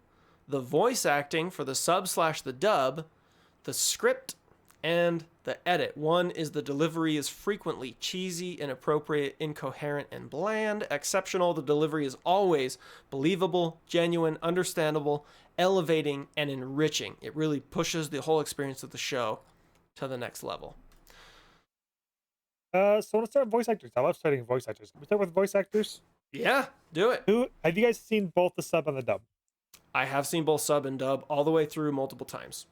the voice acting for the sub/the dub, the script, and the edit. 1 is the delivery is frequently cheesy, inappropriate, incoherent, and bland. Exceptional, the delivery is always believable, genuine, understandable, elevating, and enriching. It really pushes the whole experience of the show to the next level. So let's start with voice actors. I love starting with voice actors. Can we start with voice actors? Yeah, do it. Who have you guys seen both the sub and the dub? I have seen both sub and dub all the way through multiple times.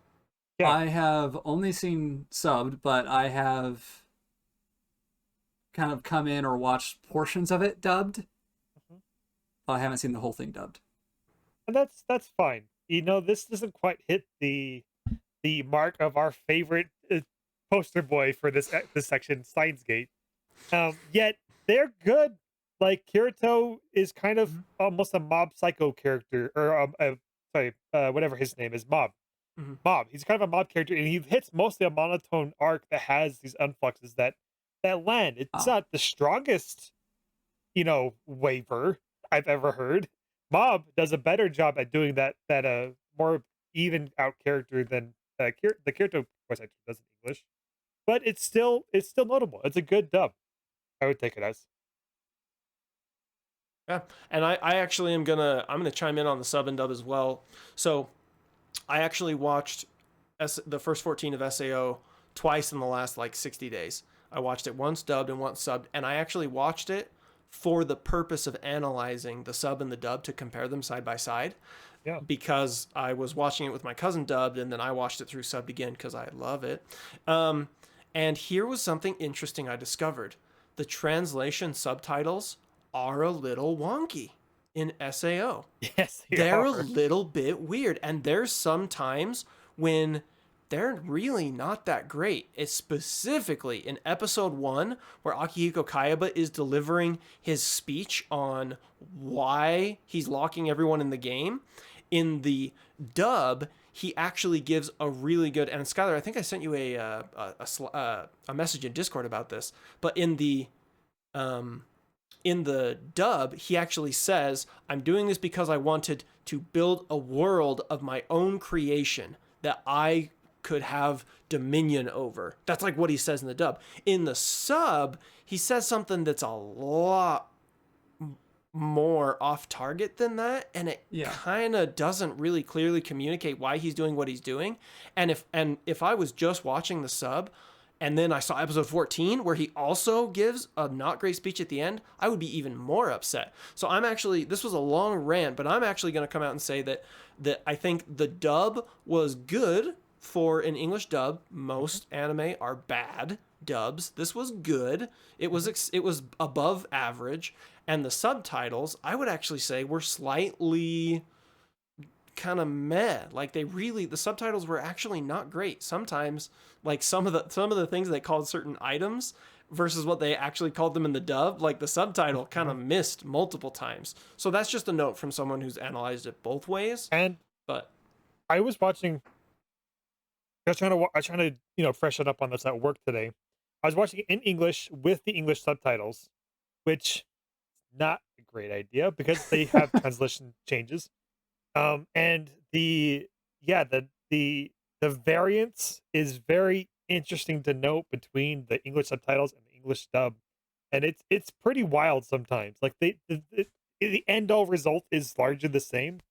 Yeah. I have only seen subbed, but I have kind of come in or watched portions of it dubbed. I haven't seen the whole thing dubbed. And that's fine. You know, this doesn't quite hit the mark of our favorite poster boy for this section, Steins Gate. Yet they're good. Like Kirito is kind of almost a Mob Psycho character, or whatever his name is, Mob. Mob. He's kind of a Mob character, and he hits mostly a monotone arc that has these unfluxes that land. It's not the strongest, waver I've ever heard. Mob does a better job at doing that more even out character than the Kirito voice actor does in English. But it's still notable. It's a good dub. I would take it as. Yeah, and I actually I'm gonna chime in on the sub and dub as well. So I actually watched the first 14 of SAO twice in the last 60 days. I watched it once dubbed and once subbed, and I actually watched it for the purpose of analyzing the sub and the dub to compare them side by side. Yeah. Because I was watching it with my cousin dubbed, and then I watched it through subbed again because I love it. And here was something interesting I discovered. The translation subtitles are a little wonky in SAO. Yes, they're a little bit weird. And there's some times when they're really not that great. It's specifically in episode 1 where Akihiko Kayaba is delivering his speech on why he's locking everyone in the game. In the dub, he actually gives a really good, and Skylar, I think I sent you a message in Discord about this, but in the dub, he actually says, I'm doing this because I wanted to build a world of my own creation that I could have dominion over. That's what he says in the dub. In the sub, he says something that's a lot more off target than that, and it kind of doesn't really clearly communicate why he's doing what he's doing. And if I was just watching the sub and then I saw episode 14 where he also gives a not great speech at the end, I would be even more upset. So this was a long rant, but I'm actually going to come out and say that I think the dub was good for an English dub. Most anime are bad dubs. This was good. It was above average. And the subtitles, I would actually say, were slightly kind of meh. The subtitles were actually not great. Sometimes, some of the things they called certain items versus what they actually called them in the dub, the subtitle kind of missed multiple times. So that's just a note from someone who's analyzed it both ways. But I was watching. I was trying to freshen up on this at work today. I was watching it in English with the English subtitles, which not a great idea because they have translation changes. And the variance is very interesting to note between the English subtitles and the English dub, and it's pretty wild sometimes. The end all result is largely the same,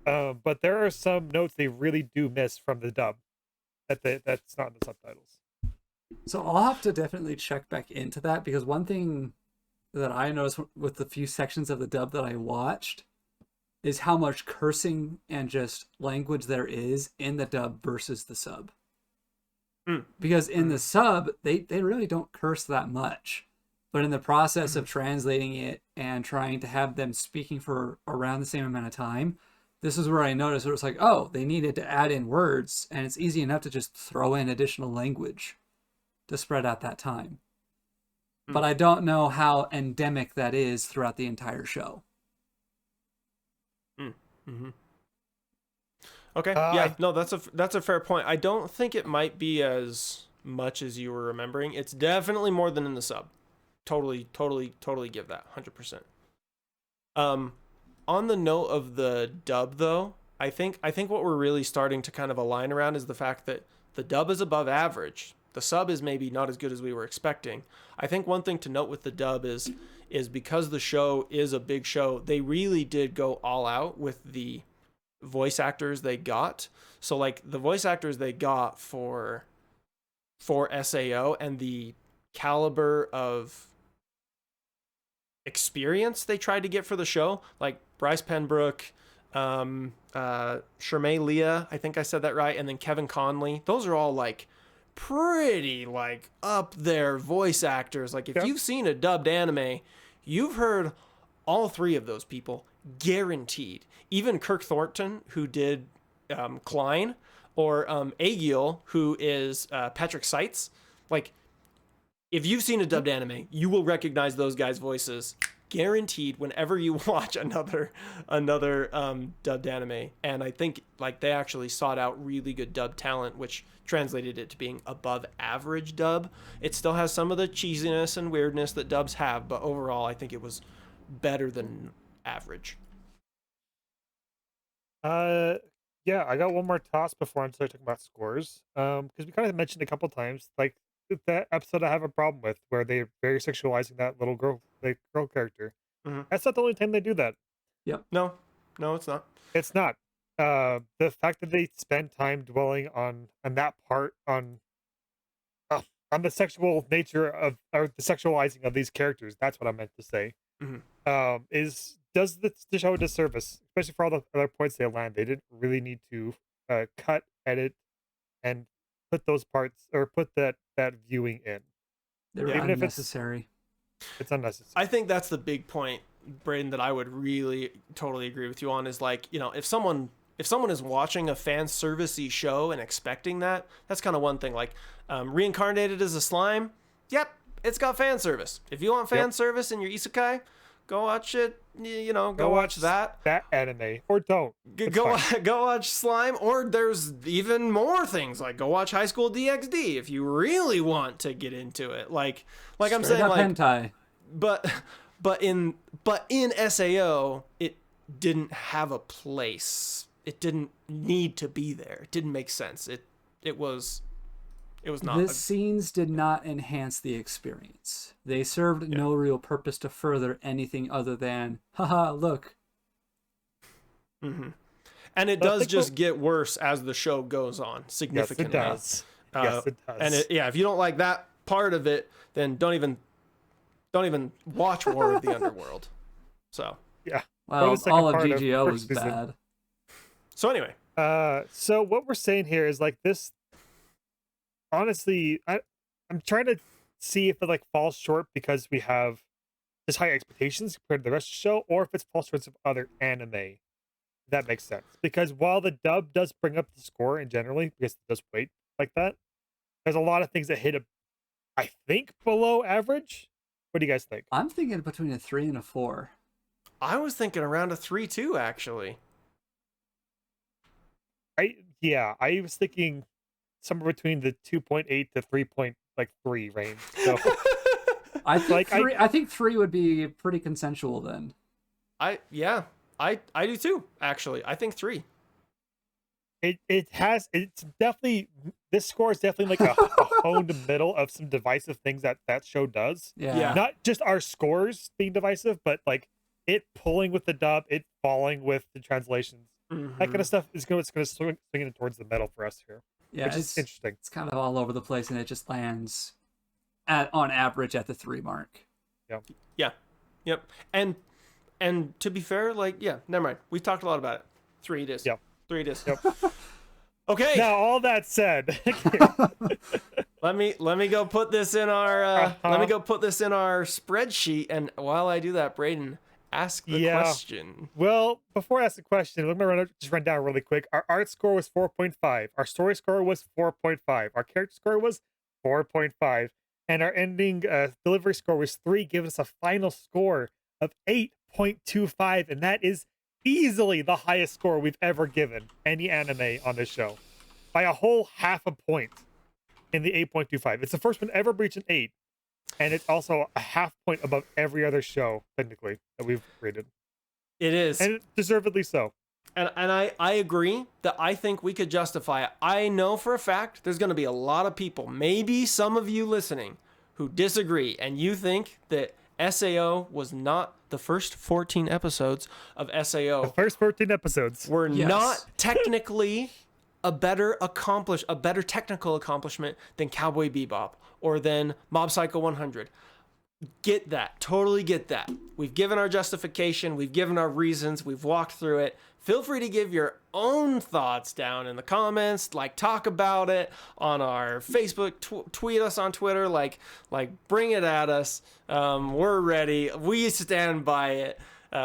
but there are some notes they really do miss from the dub that's not in the subtitles. So I'll have to definitely check back into that, because one thing that I noticed with the few sections of the dub that I watched is how much cursing and just language there is in the dub versus the sub. Because in the sub, they really don't curse that much. But in the process of translating it and trying to have them speaking for around the same amount of time, this is where I noticed it was they needed to add in words, and it's easy enough to just throw in additional language to spread out that time. But I don't know how endemic that is throughout the entire show. Okay. That's a fair point. I don't think it might be as much as you were remembering. It's definitely more than in the sub. Totally give that 100%. On the note of the dub though, I think what we're really starting to kind of align around is the fact that the dub is above average. The sub is maybe not as good as we were expecting. I think one thing to note with the dub is because the show is a big show, they really did go all out with the voice actors they got. So the voice actors they got for SAO and the caliber of experience they tried to get for the show, like Bryce Penbrook, Shermay Leah, I think I said that right, and then Kevin Conley. Those are all like pretty like up there voice actors. Like if Yeah. you've seen a dubbed anime, you've heard all three of those people guaranteed. Even Kirk Thornton, who did Klein, or Agiel, who is Patrick Seitz. Like if you've seen a dubbed anime, you will recognize those guys' voices guaranteed whenever you watch another dubbed anime. And I think like they actually sought out really good dub talent, which translated it to being above average dub. It still has some of the cheesiness and weirdness that dubs have, but overall I think it was better than average. Yeah, I got one more toss before I start talking about scores. Because we kind of mentioned a couple times, like that episode I have a problem with, where they're very sexualizing that little girl, the girl character. Mhm. That's not the only time they do that. No, it's not. It's not. The fact that they spend time dwelling on that part on the sexual nature of, or the sexualizing of these characters. That's what I meant to say. Mhm. Does the show a disservice, especially for all the other points they land. They didn't really need to cut, edit, and put those parts or put that viewing in. They're Yeah. Even if it's- unnecessary. It's unnecessary. I think that's the big point, Braden, that I would really totally agree with you on is like, you know, if someone is watching a fan servicey show and expecting that, that's kind of one thing. Like Reincarnated as a Slime, yep, it's got fan service. If you want fan Yep. service in your isekai, go watch it. You know, go watch that. that anime, or don't. It's fine. Go watch Slime, or there's even more things like go watch High School DxD if you really want to get into it. Like I'm Straight saying, up like hentai. but in SAO it didn't have a place. It didn't need to be there. It didn't make sense. It was not. The scenes did not enhance the experience. They served no real purpose to further anything other than, haha, look. And it But I does think just get worse as the show goes on Yes, significantly. it does. Yes, it does. And if you don't like that part of it, then don't even watch War of the Underworld. So Well, the second all of part of GGO was first season. bad. anyway, So what we're saying here is like this. Honestly, I'm trying to see if it like falls short because we have just high expectations compared to the rest of the show, or if it falls short of other anime. If that makes sense. Because while the dub does bring up the score and generally, because it does weight like that, there's a lot of things that hit I think below average. What do you guys think? I'm thinking between a 3 and a 4. I was thinking around a 3-2 actually. I was thinking somewhere between the 2.8 to 3.3 range. So I think Like, I- 3. I think 3 would be pretty consensual then. I do too, actually. I think 3. it's definitely, this score is definitely like a honed middle of some divisive things that show does. Yeah. Not just our scores being divisive, but like it pulling with the dub, it falling with the translations. That kind of stuff is going to swing it towards the middle for us here, Yeah, which is interesting. it's kind of all over the place, and it just lands on average at the 3 mark. Yep. And to be fair, like, yeah, never mind. We've talked a lot about it. 3 it is. Yep. 3 it is. Yep. Okay. Now, all that said, Let me go put this in our spreadsheet, and while I do that, Braden, ask the Yeah. question. well, before I ask the question, let me run down really quick. Our art score was 4.5. Our story score was 4.5. Our character score was 4.5. And our ending delivery score was 3, giving us a final score of 8.25. And that is easily the highest score we've ever given any anime on this show by a whole half a point in the 8.25. It's the first one ever breached an 8. And it's also a half point above every other show, technically, that we've rated. It is. And deservedly so. And I agree that I think we could justify it. I know for a fact there's going to be a lot of people, maybe some of you listening, who disagree, and you think that SAO was not the first 14 episodes of The SAO first 14 episodes. were Yes. not technically a better technical accomplishment than Cowboy Bebop or than Mob Psycho 100. Get that. Totally get that. We've given our justification. We've given our reasons. We've walked through it. feel free to give your own thoughts down in the comments, like talk about it on our Facebook, tweet us on Twitter, like bring it at us. We're ready. We stand by it.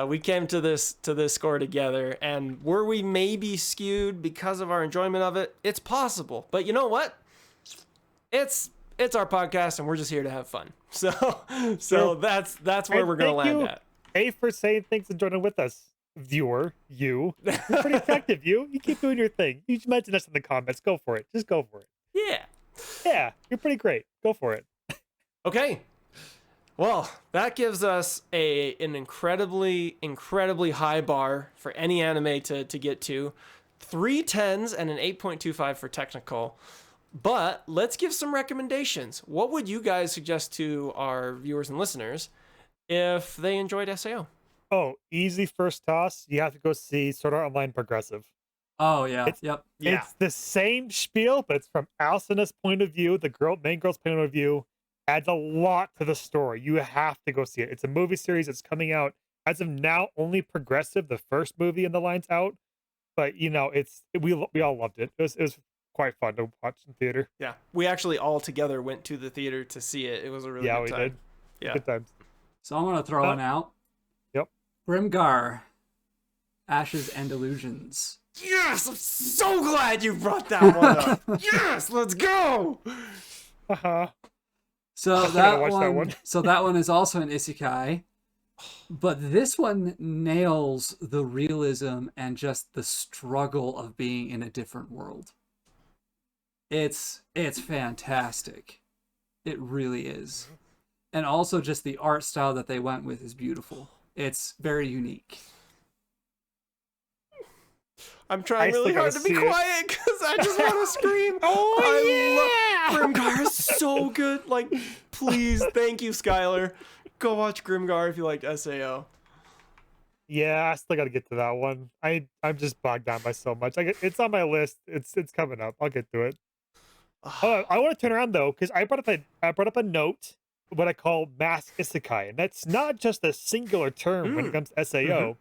We came to this score together, and were we maybe skewed because of our enjoyment of it? It's possible, but you know what? It's our podcast, and we're just here to have fun. So that's where And we're gonna thank land you, at. A, for saying thanks and joining with us. Viewer, you're pretty effective. You keep doing your thing. You just mention us in the comments. Go for it. Just go for it. Yeah. Yeah, you're pretty great. Go for it. Okay. Well, that gives us an incredibly high bar for any anime to get to. 3 10s and an 8.25 for technical. But let's give some recommendations. What would you guys suggest to our viewers and listeners if they enjoyed SAO? Oh, easy first toss. You have to go see Sword Art Online Progressive. Oh yeah, It's- yep. Yeah. It's the same spiel, but it's from Asuna's point of view, the main girl's point of view. Adds a lot to the story. You have to go see it. It's a movie series that's coming out as of now, only Progressive. The first movie in the line's out, but we all loved it. It was quite fun to watch in theater. Yeah. We actually all together went to the theater to see it. It was a really Yeah, good we time. did. Yeah. Good times. So I'm gonna throw one out. Yep. Grimgar, Ashes and Illusions. Yes, I'm so glad you brought that one up. Yes, let's go. Haha. So I that gotta watch one, that one. so that one is also an isekai, but this one nails the realism and just the struggle of being in a different world. It's fantastic. It really is. And also just the art style that they went with is beautiful. It's very unique. I'm trying I still really hard to gotta be see it. quiet because I just want to scream. I love Grimgar is so good. Like, please, thank you, Skylar. Go watch Grimgar if you liked SAO. Yeah, I still got to get to that one. I'm just bogged down by so much. It's on my list. It's coming up. I'll get to it. I want to turn around though, because I brought up a note, what I call mass isekai, and that's not just a singular term when it comes to SAO.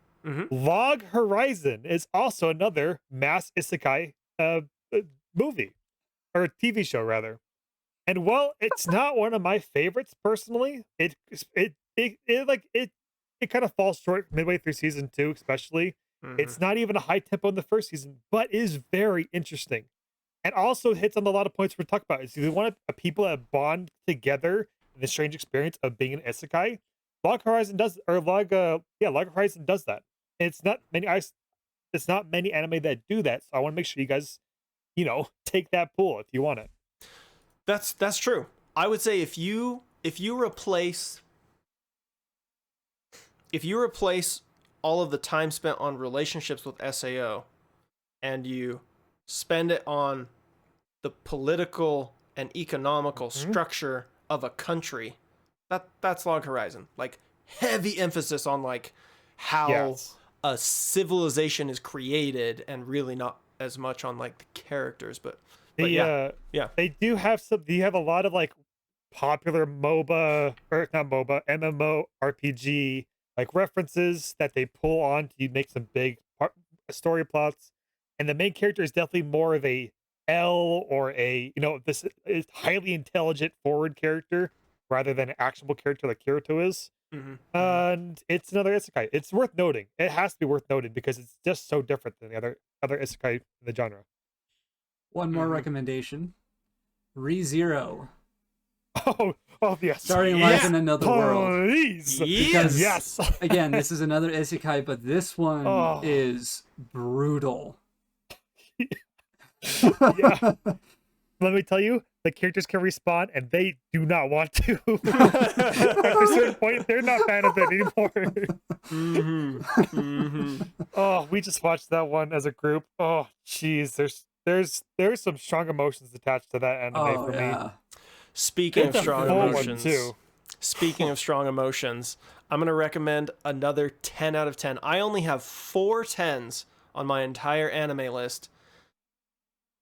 Log Horizon is also another mass isekai movie or TV show rather. And while it's not one of my favorites personally, it kind of falls short midway through season 2, especially. It's not even a high tempo in the first season, but is very interesting. And also hits on a lot of points we're talking about. It's either one of people that bond together in the strange experience of being an isekai. Log Horizon does Log Horizon does that. And it's not many anime that do that. So I want to make sure you guys, take that pool if you want it. That's true. I would say if you replace all of the time spent on relationships with SAO and you spend it on the political and economical structure of a country, that's Log Horizon. Like heavy emphasis on like how a civilization is created and really not as much on like the characters, but yeah. They do have you have a lot of like popular MOBA or not MOBA, MMO RPG like references that they pull on to make some big story plots. And the main character is definitely more of a L or this is highly intelligent forward character rather than an actionable character like Kirito is. And it's another isekai. It's worth noting. It has to be worth noting because it's just so different than the other isekai in the genre. One more recommendation. ReZero. Oh yes. Starting life in another world. Please. Because, Yes. again, this is another isekai, but this one Oh. is brutal. Yeah. Let me tell you, the characters can respawn and they do not want to. At a certain point, they're not fan of it anymore. Oh, we just watched that one as a group. Oh, jeez, there's some strong emotions attached to that anime for me. Speaking of It's a strong full one, emotions, too. speaking of strong emotions, I'm going to recommend another 10 out of 10. I only have 4 10s on my entire anime list,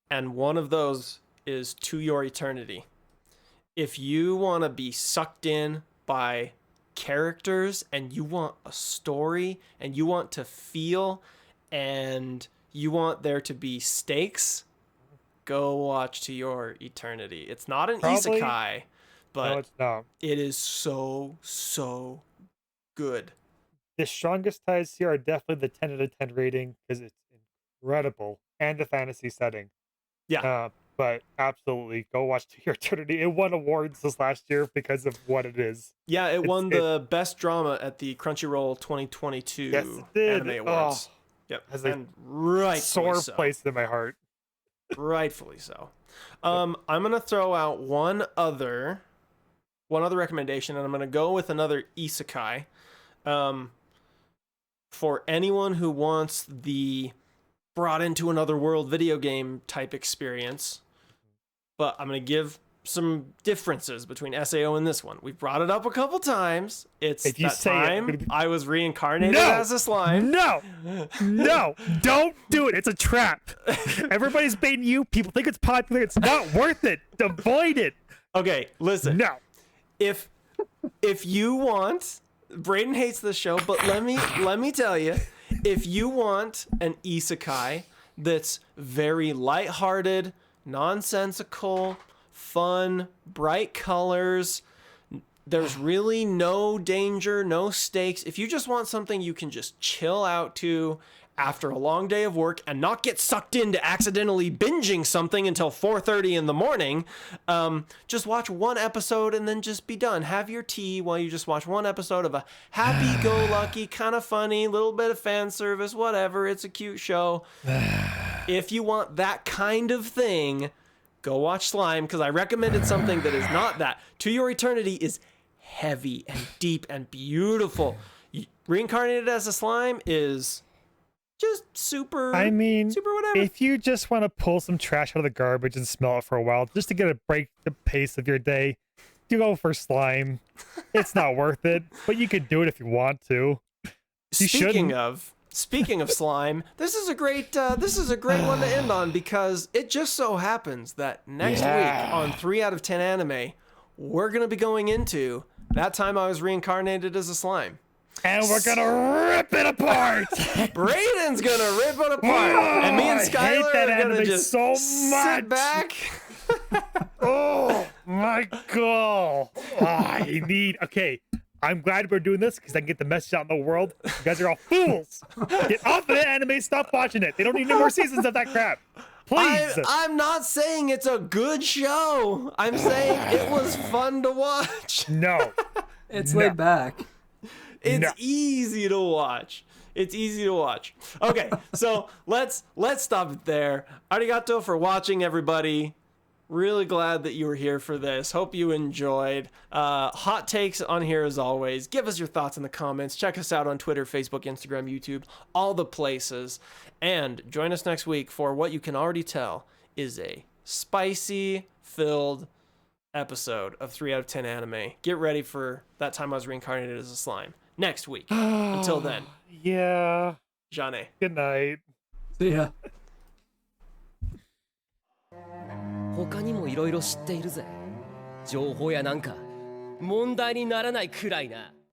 and one of those is To Your Eternity. If you want to be sucked in by characters and you want a story and you want to feel and you want there to be stakes, go watch To Your Eternity. It's not an Probably- isekai, but No, it's not. it is so good. The strongest ties here are definitely the 10 out of 10 rating because it's incredible and the fantasy setting. Yeah. But absolutely, go watch To Your Eternity. It won awards this last year because of what it is. Yeah, it It's- won the best drama at the Crunchyroll 2022 Yes, it did. Anime Awards. Oh, Yep. has a And rightfully sore so. place in my heart. Rightfully so. I'm gonna throw out one other recommendation, and I'm gonna go with another isekai. For anyone who wants the brought into another world video game type experience, but I'm gonna give some differences between SAO and this one. We've brought it up a couple times. It's If you that say it, I'm time gonna be- I was reincarnated No! as a slime. No, no, don't do it. It's a trap. Everybody's baiting you. People think it's popular. It's not worth it. Avoid it. Okay, listen. No. if you want, Braden hates this show, but let me tell you, if you want an isekai that's very lighthearted, nonsensical, fun, bright colors, there's really no danger, no stakes. If you just want something you can just chill out to after a long day of work and not get sucked into accidentally binging something until 4:30 in the morning, just watch one episode and then just be done. Have your tea while you just watch one episode of a happy-go-lucky, kind of funny, little bit of fan service, whatever. It's a cute show. If you want that kind of thing, go watch Slime, because I recommended something that is not that. To Your Eternity is heavy and deep and beautiful. Reincarnated as a Slime is just super. I mean, super whatever. if you just want to pull some trash out of the garbage and smell it for a while, just to get a break the pace of your day, you go for Slime. It's not worth it, but you could do it if you want to. You Speaking of Slime, this is a great one to end on, because it just so happens that next week on 3 out of 10 Anime, we're gonna be going into That Time I Was Reincarnated as a Slime. And we're gonna rip it apart. Braden's gonna rip it apart, and me and I hate Skylar that are gonna anime just so sit much. back. Oh my god. Okay. I'm glad we're doing this because I can get the message out in the world. You guys are all fools. Get off of the anime. Stop watching it. They don't need no more seasons of that crap. Please. I'm not saying it's a good show. I'm saying it was fun to watch. No. It's No. laid back. It's No. easy to watch. It's easy to watch. Okay, so let's stop it there. Arigato for watching, everybody. Really glad that you were here for this. Hope you enjoyed. Hot takes on here as always. Give us your thoughts in the comments. Check us out on Twitter, Facebook, Instagram, YouTube, all the places. And join us next week for what you can already tell is a spicy filled episode of 3 out of 10 Anime. Get ready for That Time I Was Reincarnated as a Slime next week. Until then, Yeah. Jane. Good night. See ya. 他にもいろいろ知っているぜ。情報やなんか問題にならないくらいな。